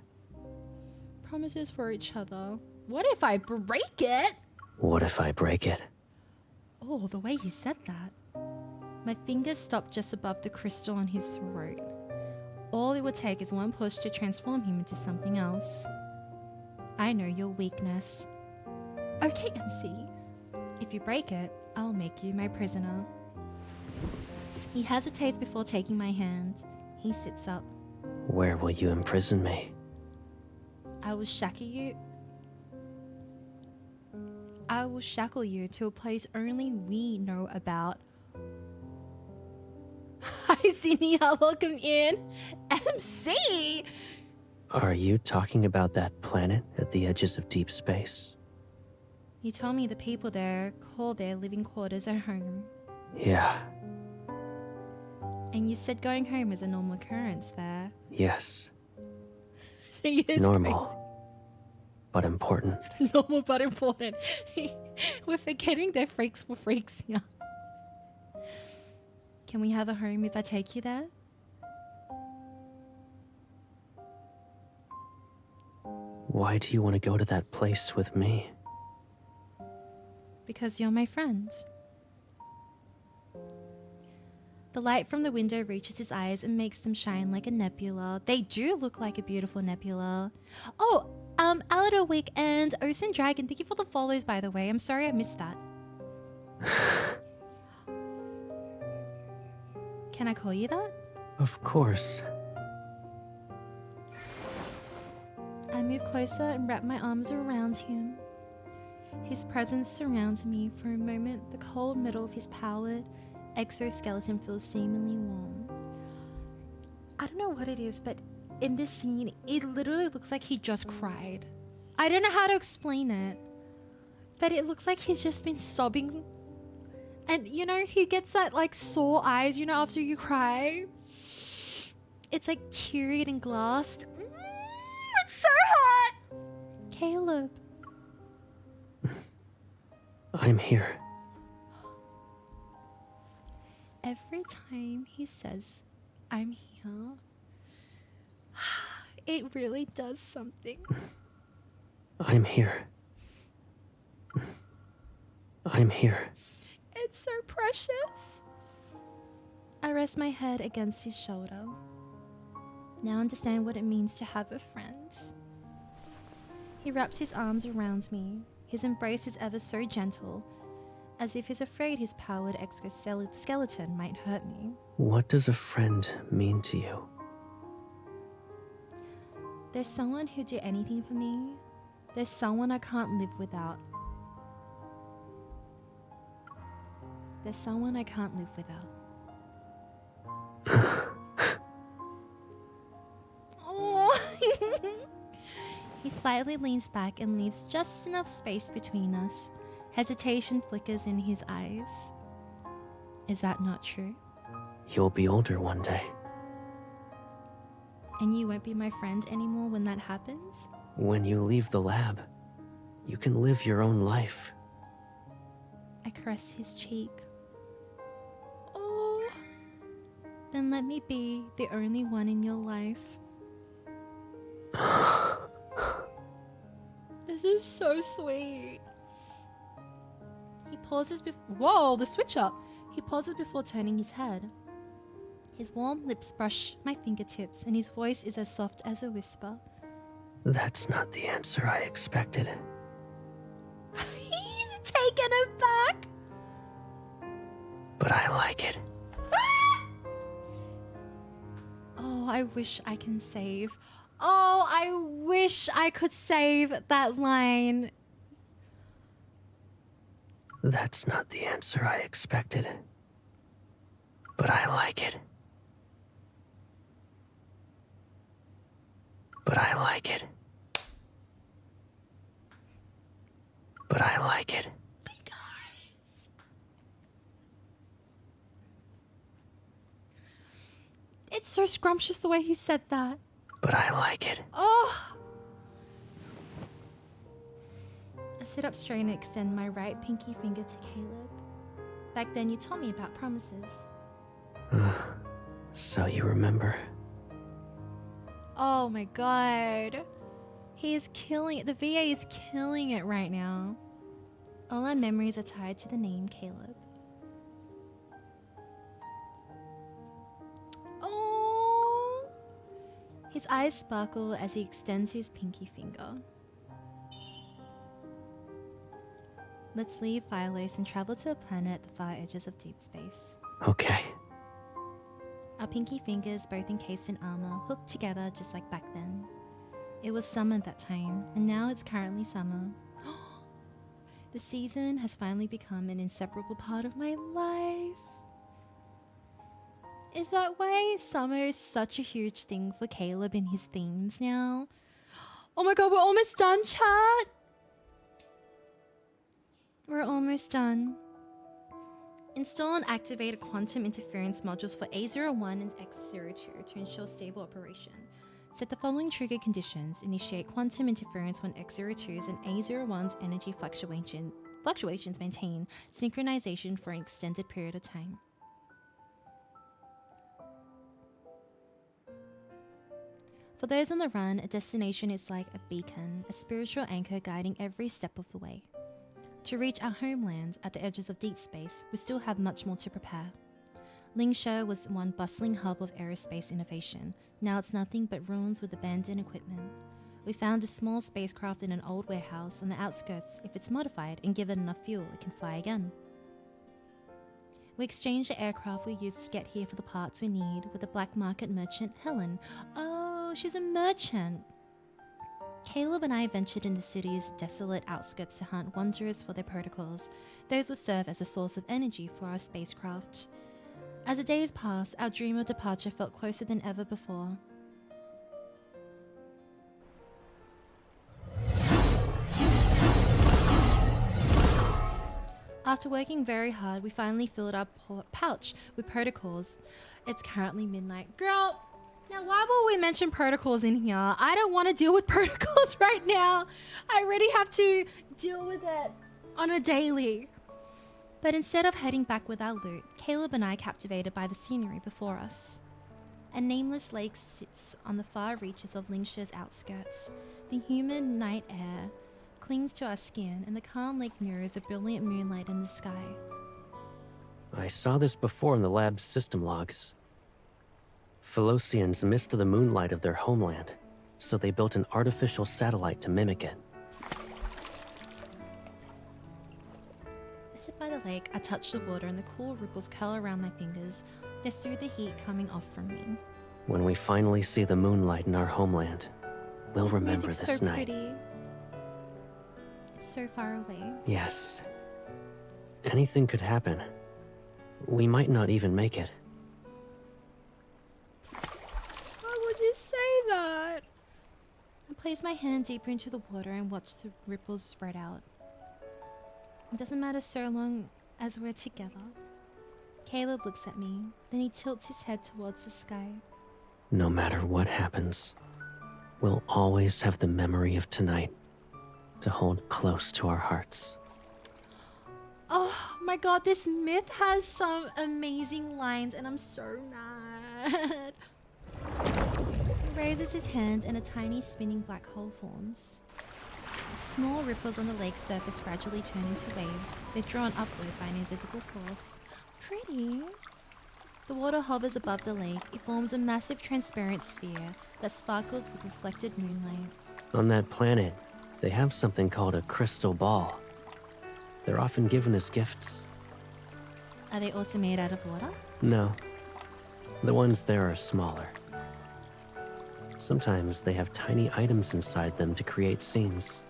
Promises for each other. What if I break it? What if I break it? Oh, the way he said that. My fingers stopped just above the crystal on his throat. All it would take is one push to transform him into something else. I know your weakness. Okay, MC. If you break it, I'll make you my prisoner. He hesitates before taking my hand. He sits up. Where will you imprison me? I will shackle you to a place only we know about. Hi, Sinia, welcome in. MC! Are you talking about that planet at the edges of deep space? You told me the people there call their living quarters a home. Yeah. And you said going home is a normal occurrence there. Yes. She is normal. crazy. But important. Normal but important. We're forgetting they're freaks for freaks here. Can we have a home if I take you there? Why do you want to go to that place with me? Because you're my friend. The light from the window reaches his eyes and makes them shine like a nebula. They do look like a beautiful nebula. Oh, Alador Wick and Ocean Dragon, thank you for the follows, by the way. I'm sorry I missed that. Can I call you that? Of course. I move closer and wrap my arms around him. His presence surrounds me. For a moment, the cold metal of his powered Exoskeleton feels seemingly warm. I don't know what it is, but in this scene, it literally looks like he just cried. I don't know how to explain it, but it looks like he's just been sobbing. And you know, he gets that like sore eyes, you know, after you cry. It's like teary and glassed. It's so hot! Caleb. I'm here. Every time he says, I'm here, it really does something. I'm here. I'm here. It's so precious. I rest my head against his shoulder. Now I understand what it means to have a friend. He wraps his arms around me. His embrace is ever so gentle, as if he's afraid his powered exoskeleton might hurt me. What does a friend mean to you? There's someone who'd do anything for me. There's someone I can't live without. There's someone I can't live without. Oh. He slightly leans back and leaves just enough space between us. Hesitation flickers in his eyes. Is that not true? You'll be older one day. And you won't be my friend anymore when that happens? When you leave the lab, you can live your own life. I caress his cheek. Oh. Then let me be the only one in your life. This is so sweet. He pauses before... Whoa, the switch up! He pauses before turning his head. His warm lips brush my fingertips, and his voice is as soft as a whisper. That's not the answer I expected. He's taken aback! But I like it. Oh, I wish I can save. Oh, I wish I could save that line. That's not the answer I expected. But I like it. But I like it. But I like it. It's so scrumptious the way he said that. But I like it. Oh! I sit up straight and extend my right pinky finger to Caleb. Back then you taught me about promises. So you remember. Oh my god. He is killing it. The VA is killing it right now. All our memories are tied to the name Caleb. Oh. His eyes sparkle as he extends his pinky finger. Let's leave Phylos and travel to a planet at the far edges of deep space. Okay. Our pinky fingers, both encased in armor, hooked together just like back then. It was summer at that time, and now it's currently summer. The season has finally become an inseparable part of my life. Is that why summer is such a huge thing for Caleb in his themes now? Oh my god, we're almost done, chat! We're almost done. Install and activate a quantum interference modules for A01 and X02 to ensure stable operation. Set the following trigger conditions. Initiate quantum interference when X02's and A01's energy fluctuations maintain synchronization for an extended period of time. For those on the run, a destination is like a beacon, a spiritual anchor guiding every step of the way. To reach our homeland at the edges of deep space, we still have much more to prepare. Lingsha was one bustling hub of aerospace innovation. Now it's nothing but ruins with abandoned equipment. We found a small spacecraft in an old warehouse on the outskirts. If it's modified and given enough fuel, it can fly again. We exchanged the aircraft we used to get here for the parts we need with the black market merchant Helen. Oh, she's a merchant. Caleb and I ventured in the city's desolate outskirts to hunt wanderers for their protocols. Those would serve as a source of energy for our spacecraft. As the days passed, our dream of departure felt closer than ever before. After working very hard, we finally filled our pouch with protocols. It's currently midnight. Girl, now why will we mention protocols in here? I don't want to deal with protocols right now. I already have to deal with it on a daily. But instead of heading back with our loot, Caleb and I captivated by the scenery before us. A nameless lake sits on the far reaches of Linkshire's outskirts. The humid night air clings to our skin, and the calm lake mirrors a brilliant moonlight in the sky. I saw this before in the lab's system logs. Philosians missed the moonlight of their homeland, so they built an artificial satellite to mimic it. I sit by the lake, I touch the water, and the cool ripples curl around my fingers. They soothe the heat coming off from me. When we finally see the moonlight in our homeland, we'll This remember music's this so night. pretty. It's so far away. Yes. Anything could happen. We might not even make it. Why would you say that? I place my hand deeper into the water and watch the ripples spread out. It doesn't matter so long as we're together. Caleb looks at me, then he tilts his head towards the sky. No matter what happens, we'll always have the memory of tonight to hold close to our hearts. Oh my god, this myth has some amazing lines and I'm so mad. He raises his hand and a tiny spinning black hole forms. Small ripples on the lake's surface gradually turn into waves. They're drawn upward by an invisible force. Pretty. The water hovers above the lake. It forms a massive transparent sphere that sparkles with reflected moonlight. On that planet, they have something called a crystal ball. They're often given as gifts. Are they also made out of water? No. The ones there are smaller. Sometimes they have tiny items inside them to create scenes.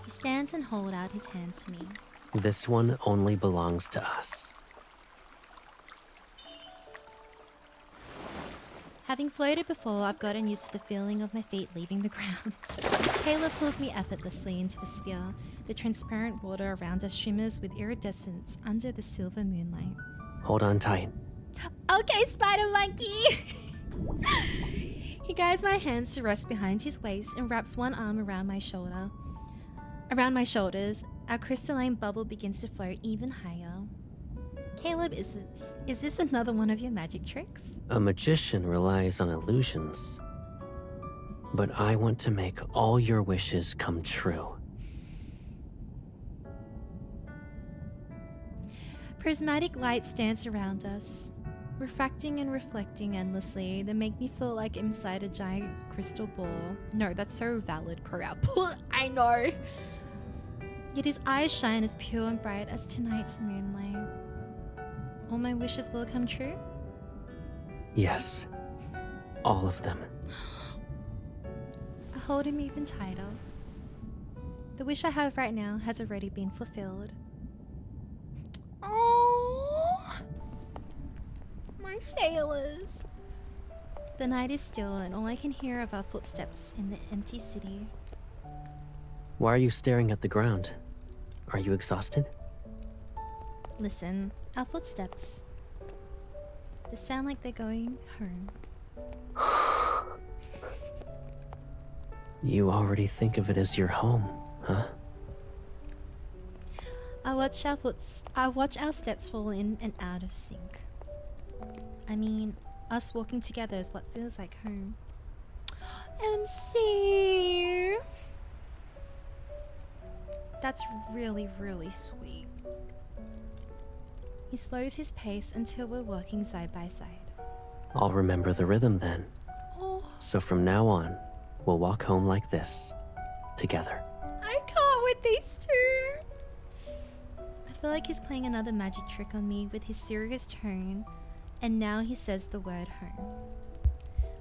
He stands and holds out his hand to me. This one only belongs to us. Having floated before, I've gotten used to the feeling of my feet leaving the ground. Caleb pulls me effortlessly into the sphere. The transparent water around us shimmers with iridescence under the silver moonlight. Hold on tight. Okay, Spider Monkey! He guides my hands to rest behind his waist and wraps one arm around my shoulder. Around my shoulders, our crystalline bubble begins to float even higher. Caleb, is this another one of your magic tricks? A magician relies on illusions. But I want to make all your wishes come true. Prismatic lights dance around us, refracting and reflecting endlessly. They make me feel like I'm inside a giant crystal ball. No, that's so valid, Korea. I know. Yet his eyes shine as pure and bright as tonight's moonlight. All my wishes will come true? Yes. All of them. I hold him even tighter. The wish I have right now has already been fulfilled. Oh, my sailors. The night is still and all I can hear are our footsteps in the empty city. Why are you staring at the ground? Are you exhausted? Listen, our footsteps. They sound like they're going home. You already think of it as your home, huh? I watch our steps fall in and out of sync. I mean, us walking together is what feels like home. MC! That's really, really sweet. He slows his pace until we're walking side by side. I'll remember the rhythm then. Oh, So from now on, we'll walk home like this, together. I can't with these two. I feel like he's playing another magic trick on me with his serious tone And now he says the word home.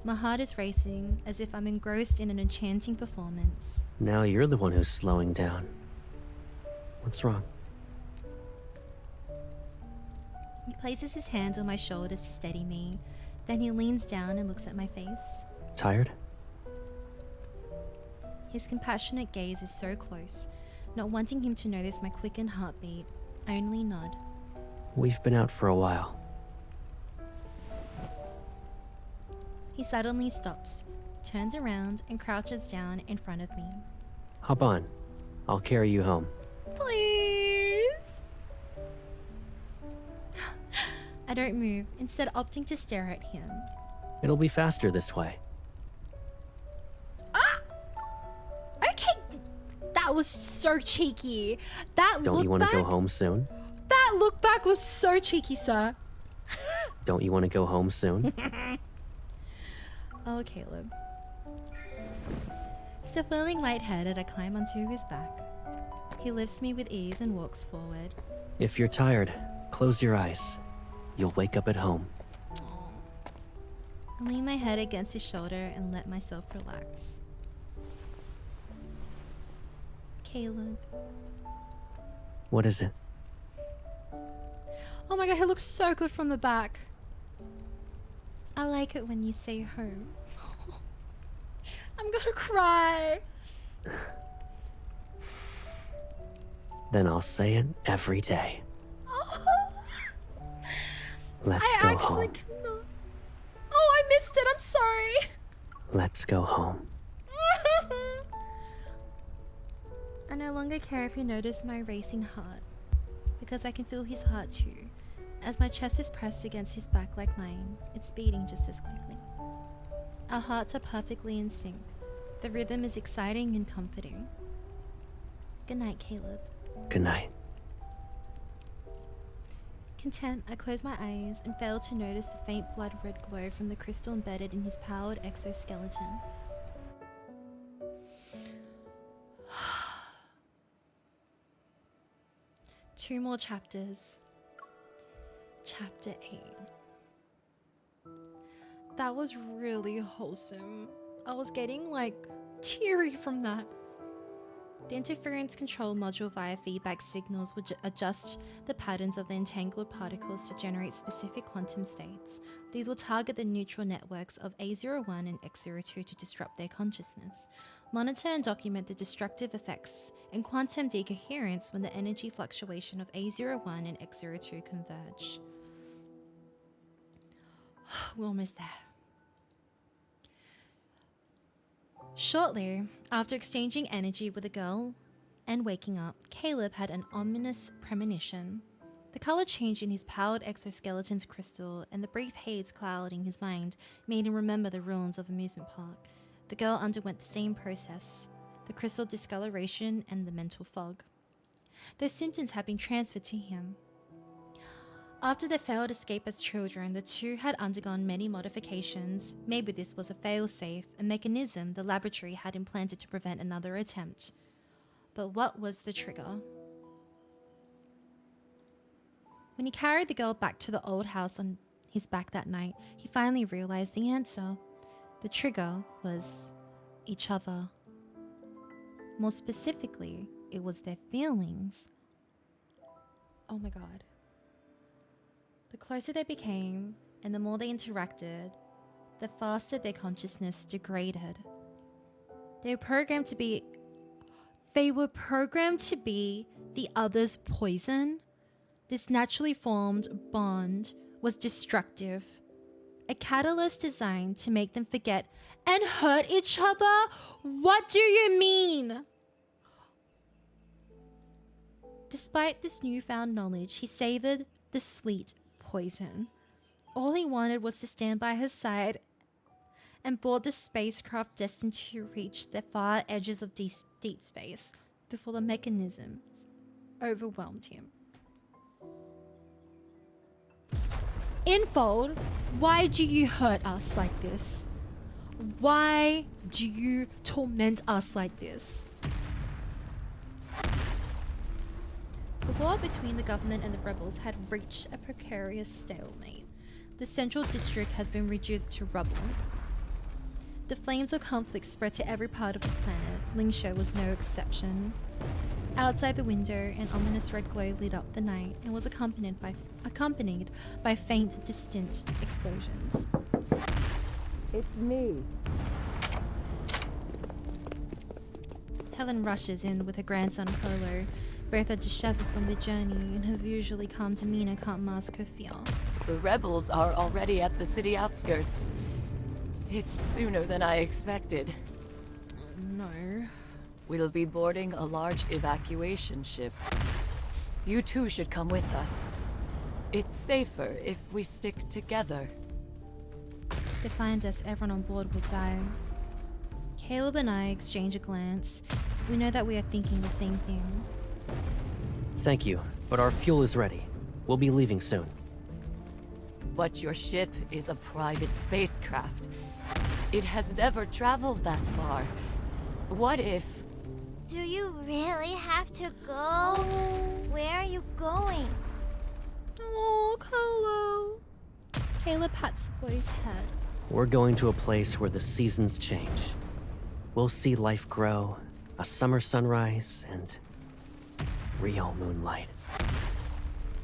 My heart is racing as if I'm engrossed in an enchanting performance. Now you're the one who's slowing down. What's wrong? He places his hand on my shoulders to steady me. Then he leans down and looks at my face. Tired? His compassionate gaze is so close, not wanting him to notice my quickened heartbeat. I only nod. We've been out for a while. He suddenly stops, turns around, and crouches down in front of me. Hop on. I'll carry you home. Please? I don't move, instead opting to stare at him. It'll be faster this way. Okay, that was so cheeky. That Don't look you want to back, go home soon? that look back was so cheeky, sir. Don't you want to go home soon? Oh, Caleb. Still feeling lightheaded, I climb onto his back. He lifts me with ease and walks forward. If you're tired, close your eyes. You'll wake up at home. I lean my head against his shoulder and let myself relax. Caleb. What is it? Oh my god, he looks so good from the back. I like it when you say home. I'm gonna cry. Then I'll say it every day. Let's I go actually home. cannot. Oh, I missed it. I'm sorry. Let's go home. I no longer care if you notice my racing heart, because I can feel his heart too. As my chest is pressed against his back like mine, it's beating just as quickly. Our hearts are perfectly in sync. The rhythm is exciting and comforting. Good night, Caleb. Good night. Content, I close my eyes and fail to notice the faint blood red glow from the crystal embedded in his powered exoskeleton. Two more chapters. Chapter 8. That was really wholesome. I was getting like teary from that. The interference control module via feedback signals would adjust the patterns of the entangled particles to generate specific quantum states. These will target the neutral networks of A01 and X02 to disrupt their consciousness. Monitor and document the destructive effects and quantum decoherence when the energy fluctuation of A01 and X02 converge. We're almost there. Shortly after exchanging energy with a girl and waking up, Caleb had an ominous premonition. The color change in his powered exoskeleton's crystal and the brief haze clouding his mind made him remember the ruins of amusement park. The girl underwent the same process, the crystal discoloration and the mental fog. Those symptoms had been transferred to him. After their failed escape as children, the two had undergone many modifications. Maybe this was a failsafe, a mechanism the laboratory had implanted to prevent another attempt. But what was the trigger? When he carried the girl back to the old house on his back that night, he finally realized the answer. The trigger was each other. More specifically, it was their feelings. Oh my god. The closer they became, and the more they interacted, the faster their consciousness degraded. They were programmed to be the other's poison. This naturally formed bond was destructive. A catalyst designed to make them forget and hurt each other? What do you mean? Despite this newfound knowledge, he savored the sweet poison. All he wanted was to stand by her side and board the spacecraft destined to reach the far edges of deep space before the mechanisms overwhelmed him. InFold, why do you hurt us like this? Why do you torment us like this? The war between the government and the rebels had reached a precarious stalemate. The central district has been reduced to rubble. The flames of conflict spread to every part of the planet. Lingsha was no exception. Outside the window, an ominous red glow lit up the night and was accompanied by faint, distant explosions. It's me. Helen rushes in with her grandson Polo. Both are disheveled from the journey, and her usually calm demeanor can't mask her fear. The rebels are already at the city outskirts. It's sooner than I expected. No. We'll be boarding a large evacuation ship. You two should come with us. It's safer if we stick together. If they find us, everyone on board will die. Caleb and I exchange a glance. We know that we are thinking the same thing. Thank you, but our fuel is ready. We'll be leaving soon. But your ship is a private spacecraft. It has never traveled that far. What if... Do you really have to go? Where are you going? Oh, Colo. Caleb pats the boy's head. We're going to a place where the seasons change. We'll see life grow, a summer sunrise, and real moonlight.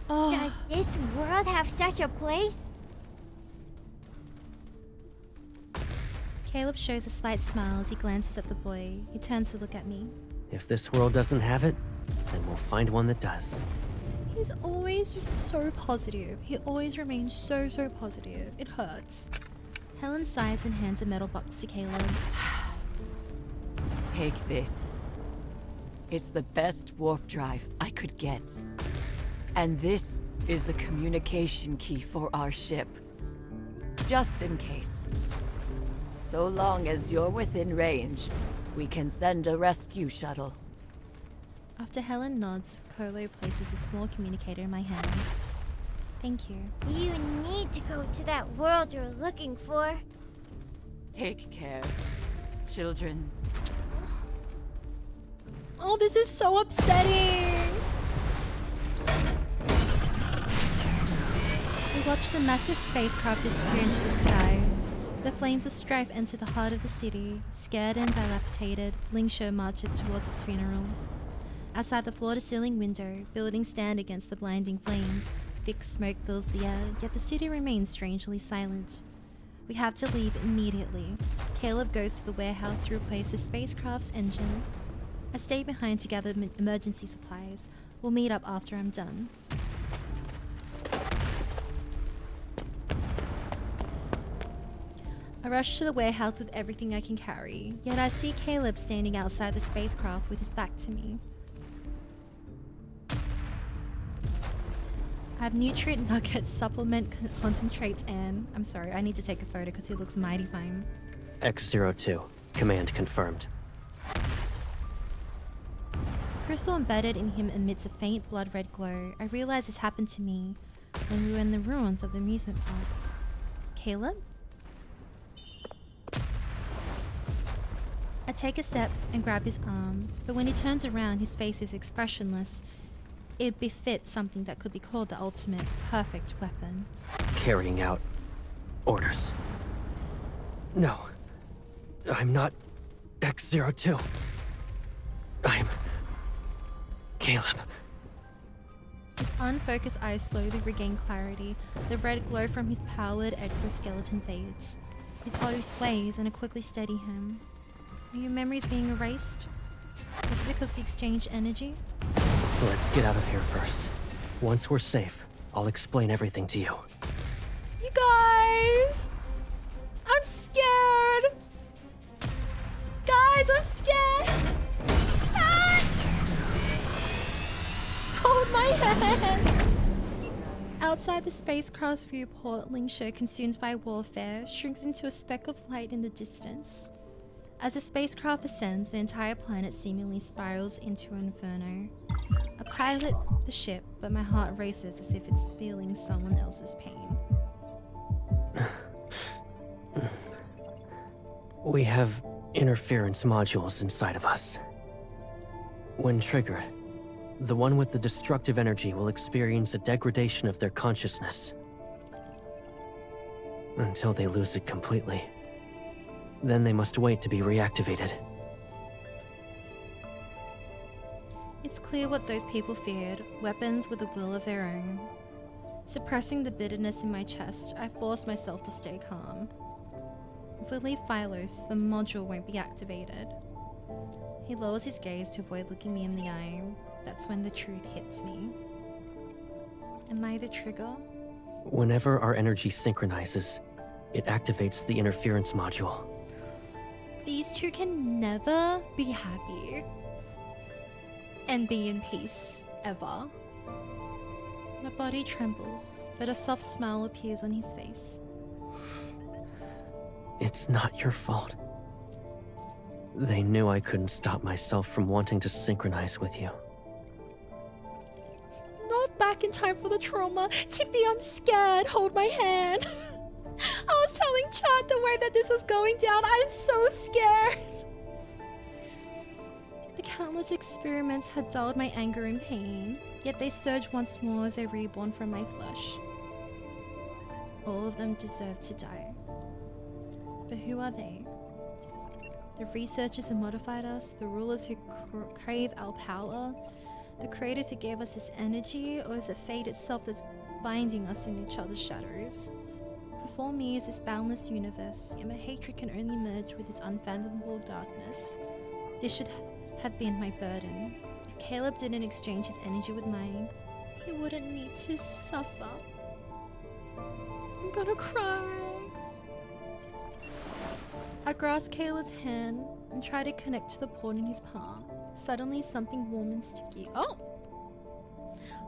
Oh, Does this world have such a place? Caleb shows a slight smile as he glances at the boy. He turns to look at me. If this world doesn't have it, then we'll find one that does. He's always so positive. He always remains so positive. It hurts. Helen sighs and hands a metal box to Caleb. Take this. It's the best warp drive I could get. And this is the communication key for our ship. Just in case. So long as you're within range, we can send a rescue shuttle. After Helen nods, Colo places a small communicator in my hand. Thank you. You need to go to that world you're looking for. Take care, children. Oh, this is so upsetting! We watch the massive spacecraft disappear into the sky. The flames of strife enter the heart of the city. Scared and dilapidated, Lingsha marches towards its funeral. Outside the floor-to-ceiling window, buildings stand against the blinding flames. Thick smoke fills the air, yet the city remains strangely silent. We have to leave immediately. Caleb goes to the warehouse to replace the spacecraft's engine. I stay behind to gather emergency supplies. We'll meet up after I'm done. I rush to the warehouse with everything I can carry, yet I see Caleb standing outside the spacecraft with his back to me. I have nutrient nuggets, supplement concentrates, and... I'm sorry, I need to take a photo because he looks mighty fine. X-02. Command confirmed. Crystal embedded in him emits a faint blood-red glow. I realize this happened to me when we were in the ruins of the amusement park. Caleb? I take a step and grab his arm, but when he turns around, his face is expressionless. It befits something that could be called the ultimate perfect weapon. Carrying out orders. No. I'm not X-02. I'm Caleb. His unfocused eyes slowly regain clarity. The red glow from his powered exoskeleton fades. His body sways and I quickly steady him. Are your memories being erased? Is it because you exchanged energy? Let's get out of here first. Once we're safe, I'll explain everything to you. You guys! I'm scared! Guys, I'm scared! Ah! Hold my hand! Outside the spacecraft's viewport, Lingsha, consumed by warfare, shrinks into a speck of light in the distance. As the spacecraft ascends, the entire planet seemingly spirals into an inferno. I pilot the ship, but my heart races as if it's feeling someone else's pain. We have interference modules inside of us. When triggered, the one with the destructive energy will experience a degradation of their consciousness. until they lose it completely. Then they must wait to be reactivated. It's clear what those people feared, weapons with a will of their own. Suppressing the bitterness in my chest, I forced myself to stay calm. If we leave Phylos, the module won't be activated. He lowers his gaze to avoid looking me in the eye. That's when the truth hits me. Am I the trigger? Whenever our energy synchronizes, it activates the interference module. These two can never be happy and be in peace, ever. My body trembles, but a soft smile appears on his face. It's not your fault. They knew I couldn't stop myself from wanting to synchronize with you. Not back in time for the trauma. Tippy, I'm scared. Hold my hand. I was telling Chad the way that this was going down. I'm so scared. The countless experiments had dulled my anger and pain, yet they surged once more as a reborn from my flesh. All of them deserve to die. But who are they? The researchers who modified us, the rulers who crave our power, the creators who gave us this energy, or is it fate itself that's binding us in each other's shadows? Before me is this boundless universe, yet my hatred can only merge with its unfathomable darkness. This should have been my burden. If Caleb didn't exchange his energy with mine, he wouldn't need to suffer. I'm gonna cry. I grasp Caleb's hand and try to connect to the port in his palm. Suddenly, something warm and sticky. Oh!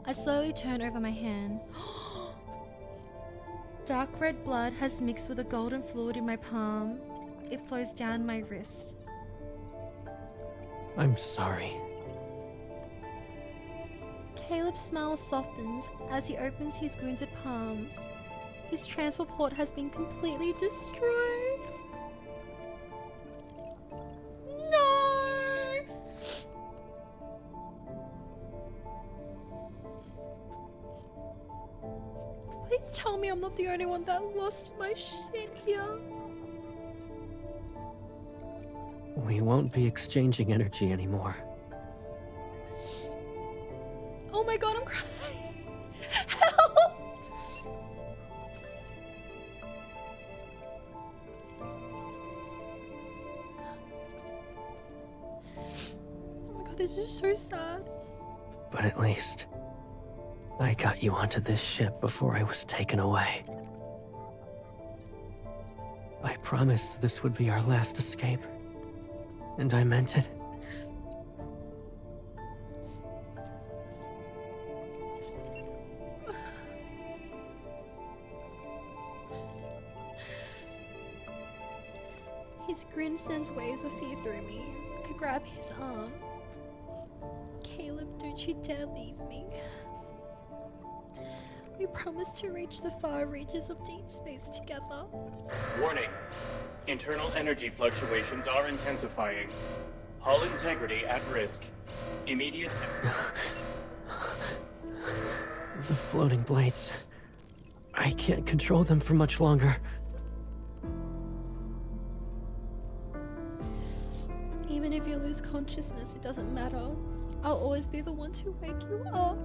I slowly turn over my hand. Dark red blood has mixed with a golden fluid in my palm. It flows down my wrist. I'm sorry. Caleb's smile softens as he opens his wounded palm. His transport port has been completely destroyed. No! Please tell me I'm not the only one that lost my shit here. We won't be exchanging energy anymore. Oh my god, I'm crying. Help! Oh my god, this is so sad. But at least, I got you onto this ship before I was taken away. I promised this would be our last escape. And I meant it. His grin sends waves of fear through me. I grab his arm. Caleb, don't you dare leave me. We promised to reach the far reaches of deep space together. Warning. Internal energy fluctuations are intensifying. Hull integrity at risk. Immediate... The floating blades. I can't control them for much longer. Even if you lose consciousness, it doesn't matter. I'll always be the one to wake you up.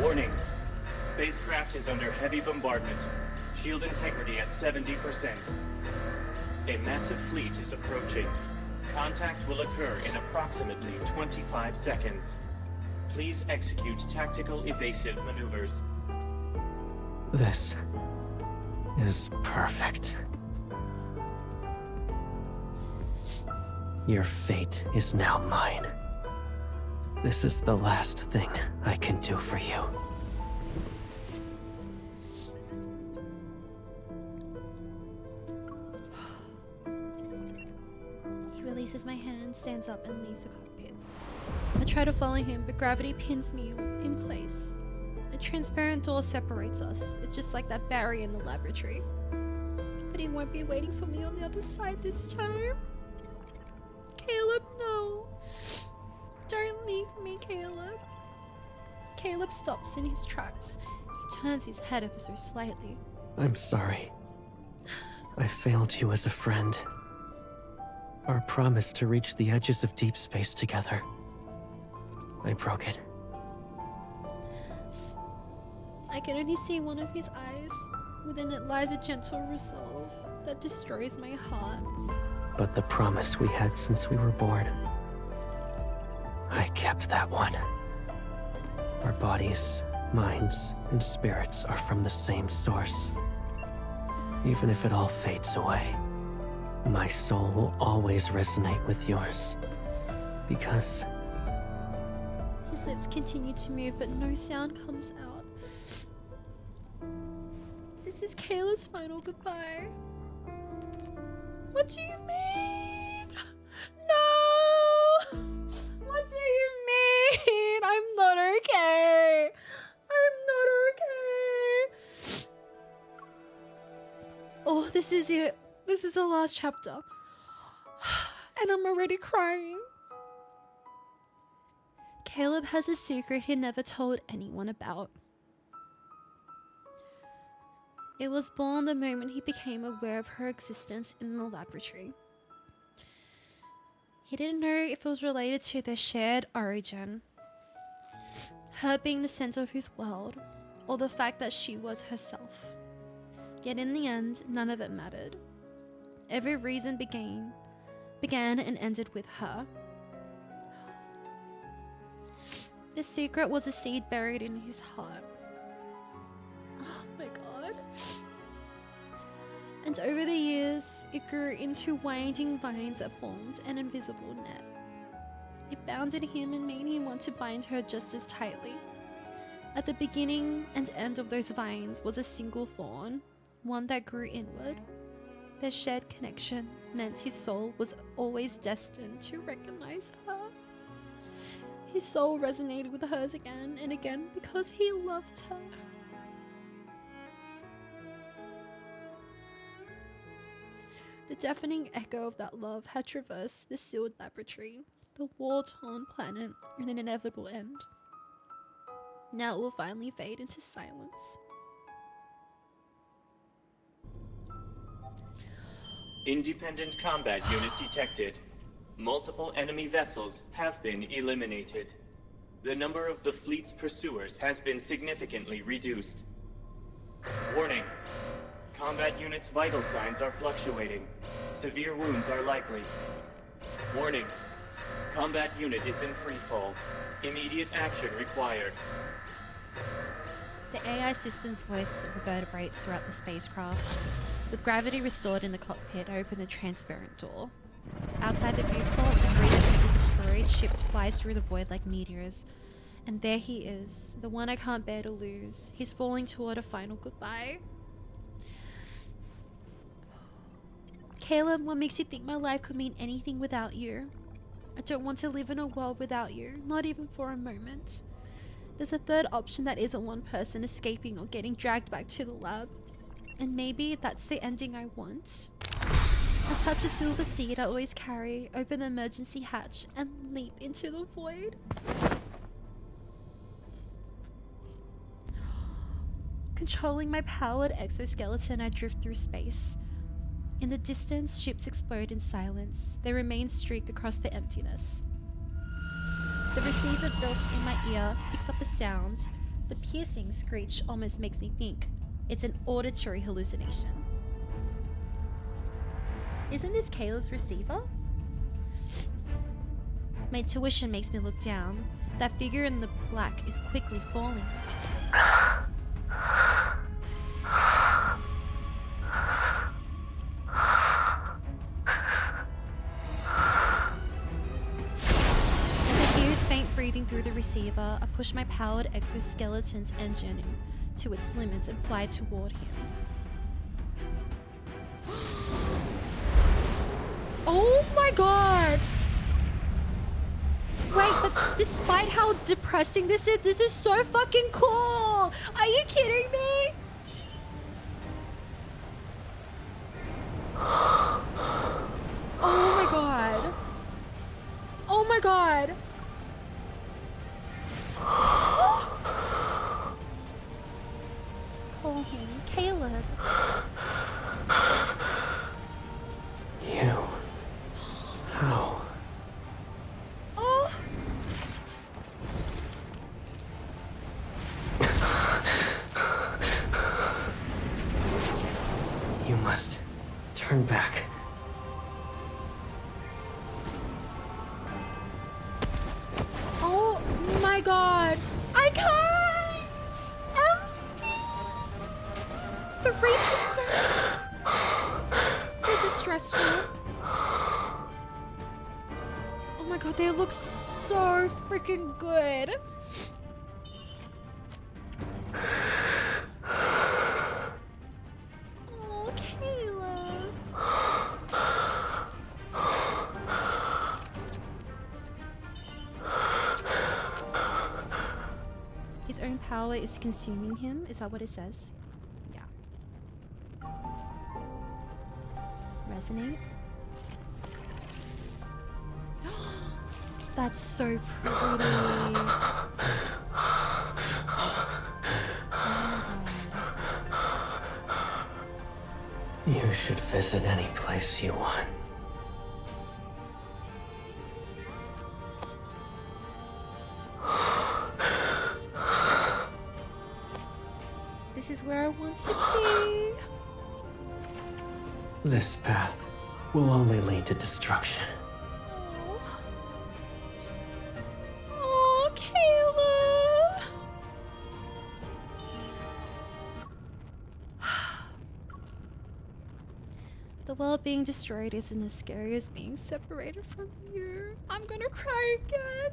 Warning. Spacecraft is under heavy bombardment. Shield integrity at 70%. A massive fleet is approaching. Contact will occur in approximately 25 seconds. Please execute tactical evasive maneuvers. This is perfect. Your fate is now mine. This is the last thing I can do for you. He releases my hand, stands up, and leaves the cockpit. I try to follow him, but gravity pins me in place. A transparent door separates us. It's just like that barrier in the laboratory. But he won't be waiting for me on the other side this time. Caleb, no. Don't leave me, Caleb. Caleb stops in his tracks. He turns his head ever so slightly. I'm sorry. I failed you as a friend. Our promise to reach the edges of deep space together. I broke it. I can only see one of his eyes. Within it lies a gentle resolve that destroys my heart. But the promise we had since we were born, I kept that one. Our bodies, minds, and spirits are from the same source. Even if it all fades away, my soul will always resonate with yours. Because His lips continue to move, but no sound comes out. This is Caleb's final goodbye. What do you mean? No! What do you mean? I'm not okay. I'm not okay. Oh, this is it. This is the last chapter. And I'm already crying. Caleb has a secret he never told anyone about. It was born the moment he became aware of her existence in the laboratory. He didn't know if it was related to their shared origin, her being the center of his world, or the fact that she was herself. Yet in the end, none of it mattered. Every reason began and ended with her. The secret was a seed buried in his heart. Oh my god. And over the years, it grew into winding vines that formed an invisible net. It bounded him and made him want to bind her just as tightly. At the beginning and end of those vines was a single thorn, one that grew inward. Their shared connection meant his soul was always destined to recognize her. His soul resonated with hers again and again because he loved her. The deafening echo of that love had traversed the sealed laboratory, the war-torn planet, and an inevitable end. Now it will finally fade into silence. Independent combat unit detected. Multiple enemy vessels have been eliminated. The number of the fleet's pursuers has been significantly reduced. Warning. Combat unit's vital signs are fluctuating. Severe wounds are likely. Warning. Combat unit is in freefall. Immediate action required. The AI system's voice reverberates throughout the spacecraft. With gravity restored in the cockpit, I open the transparent door. Outside the viewport, debris from destroyed ships flies through the void like meteors. And there he is, the one I can't bear to lose. He's falling toward a final goodbye. Caleb, what makes you think my life could mean anything without you? I don't want to live in a world without you, not even for a moment. There's a third option that isn't one person escaping or getting dragged back to the lab. And maybe that's the ending I want. I touch a silver seed I always carry, open the emergency hatch, and leap into the void. Controlling my powered exoskeleton, I drift through space. In the distance, ships explode in silence. Their remains streak across the emptiness. The receiver built in my ear picks up a sound. The piercing screech almost makes me think it's an auditory hallucination. Isn't this Kayla's receiver? My intuition makes me look down. That figure in the black is quickly falling. Breathing through the receiver, I push my powered exoskeleton's engine to its limits and fly toward him. Oh my god! Wait, but despite how depressing this is so fucking cool! Are you kidding me? Oh my god. Oh my god. talking. Caleb. You. How? Oh. You must turn back. Oh my god. I can't. MC. 3%. This is stressful. Oh my god, they look so freaking good. Oh, Caleb. His own power is consuming him. Is that what it says? Yeah. Resonate. That's so pretty. Oh my god. You should visit any place you want. This is where I want to be. This path will only lead to destruction. Oh, Caleb. The world being destroyed isn't as scary as being separated from you. I'm gonna cry again.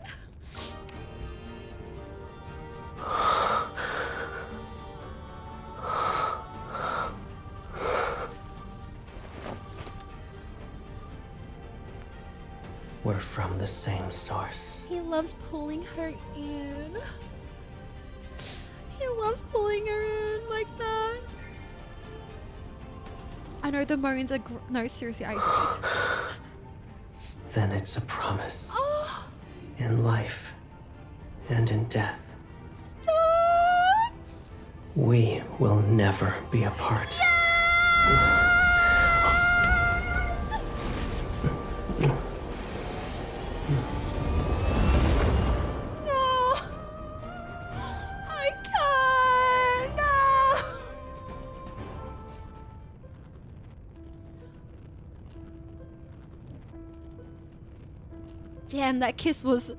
We're from the same source. He loves pulling her in. He loves pulling her in like that. I know the moans are no, seriously, I agree. Then it's a promise. Oh, In life and in death, stop! we will never be apart. No! I can't! No! Damn, that kiss was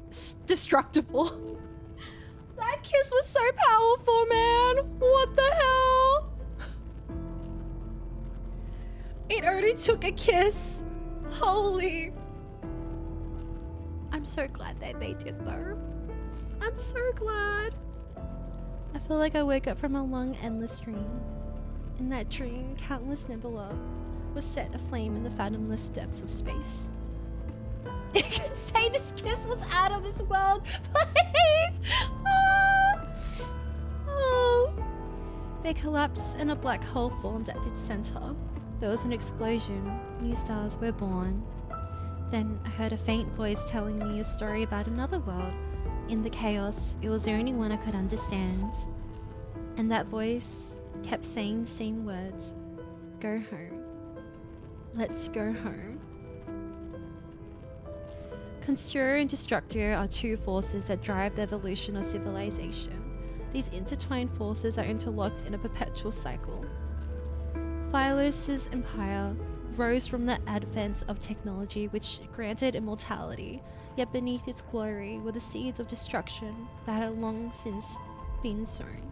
destructible. That kiss was so powerful, man. What the hell? It only took a kiss. Holy. I'm so glad that they did though. I'm so glad. I feel like I woke up from a long, endless dream. In that dream, countless nebula was set aflame in the fathomless depths of space. You can say this kiss was out of this world, please! Oh. Oh. They collapsed and a black hole formed at its center. There was an explosion. New stars were born. Then I heard a faint voice telling me a story about another world. In the chaos, it was the only one I could understand. And that voice kept saying the same words. Go home. Let's go home. Constructor and Destructor are two forces that drive the evolution of civilization. These intertwined forces are interlocked in a perpetual cycle. Phylos' empire rose from the advent of technology which granted immortality, yet beneath its glory were the seeds of destruction that had long since been sown.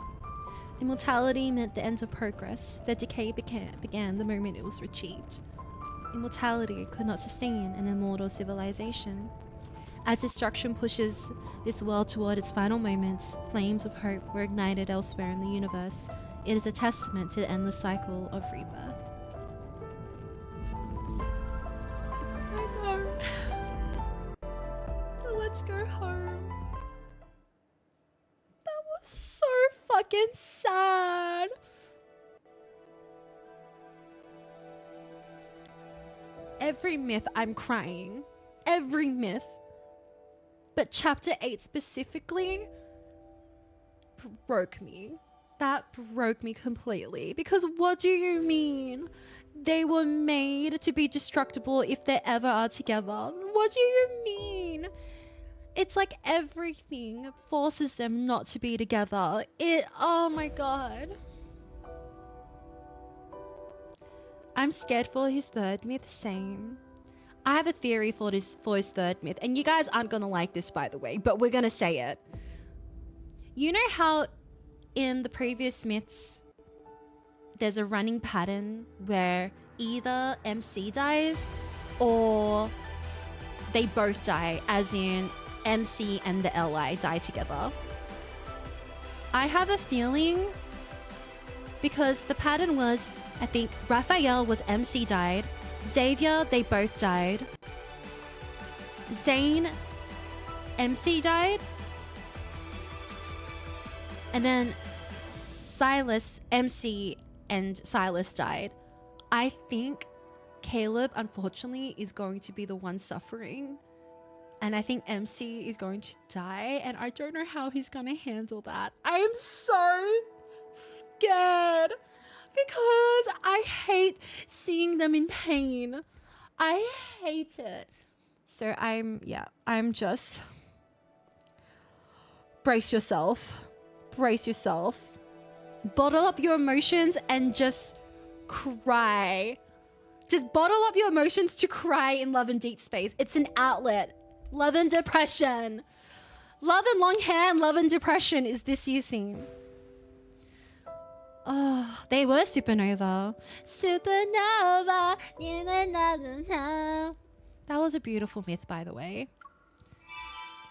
Immortality meant the end of progress, that decay began the moment it was achieved. Immortality could not sustain an immortal civilization. As destruction pushes this world toward its final moments, flames of hope were ignited elsewhere in the universe. It is a testament to the endless cycle of rebirth. I know. So let's go home. That was so fucking sad. Every myth I'm crying. Every myth. But chapter 8 specifically broke me. That broke me completely. Because what do you mean? They were made to be destructible if they ever are together. What do you mean? It's like everything forces them not to be together. Oh my god. I'm scared for his third myth, same. I have a theory for his third myth, and you guys aren't gonna like this, by the way, but we're gonna say it. You know how in the previous myths, there's a running pattern where either MC dies or they both die, as in MC and the LI die together. I have a feeling, because the pattern was, I think Raphael was MC died, Xavier, they both died, Zane, MC died, and then Silas, MC, and Silas died. I think Caleb, unfortunately, is going to be the one suffering. And I think MC is going to die. And I don't know how he's going to handle that. I am so scared. Because I hate seeing them in pain. I hate it. So I'm just... Brace yourself. Brace yourself. Bottle up your emotions and just cry. Just bottle up your emotions to cry in Love and Deepspace. It's an outlet. Love and depression. Love and long hair and love and depression is this year's theme. Oh, they were supernova. Supernova. That was a beautiful myth, by the way.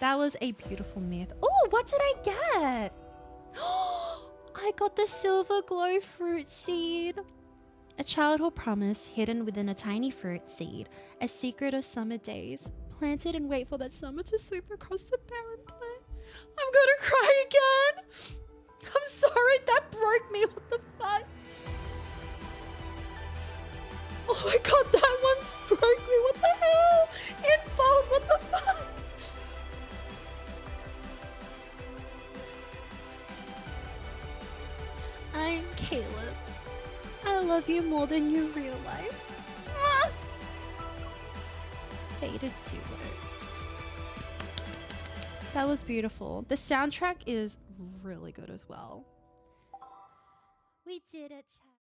That was a beautiful myth. Oh, what did I get? I got the silver glow fruit seed. A childhood promise hidden within a tiny fruit seed. A secret of summer days. Planted and wait for that summer to sweep across the barren plain. I'm gonna cry again. I'm sorry, that broke me. What the fuck? Oh my god, that one broke me. What the hell? InFold, what the fuck? I'm Caleb. I love you more than you realize. Faded duo. That was beautiful. The soundtrack is really good as well. We did it, chat.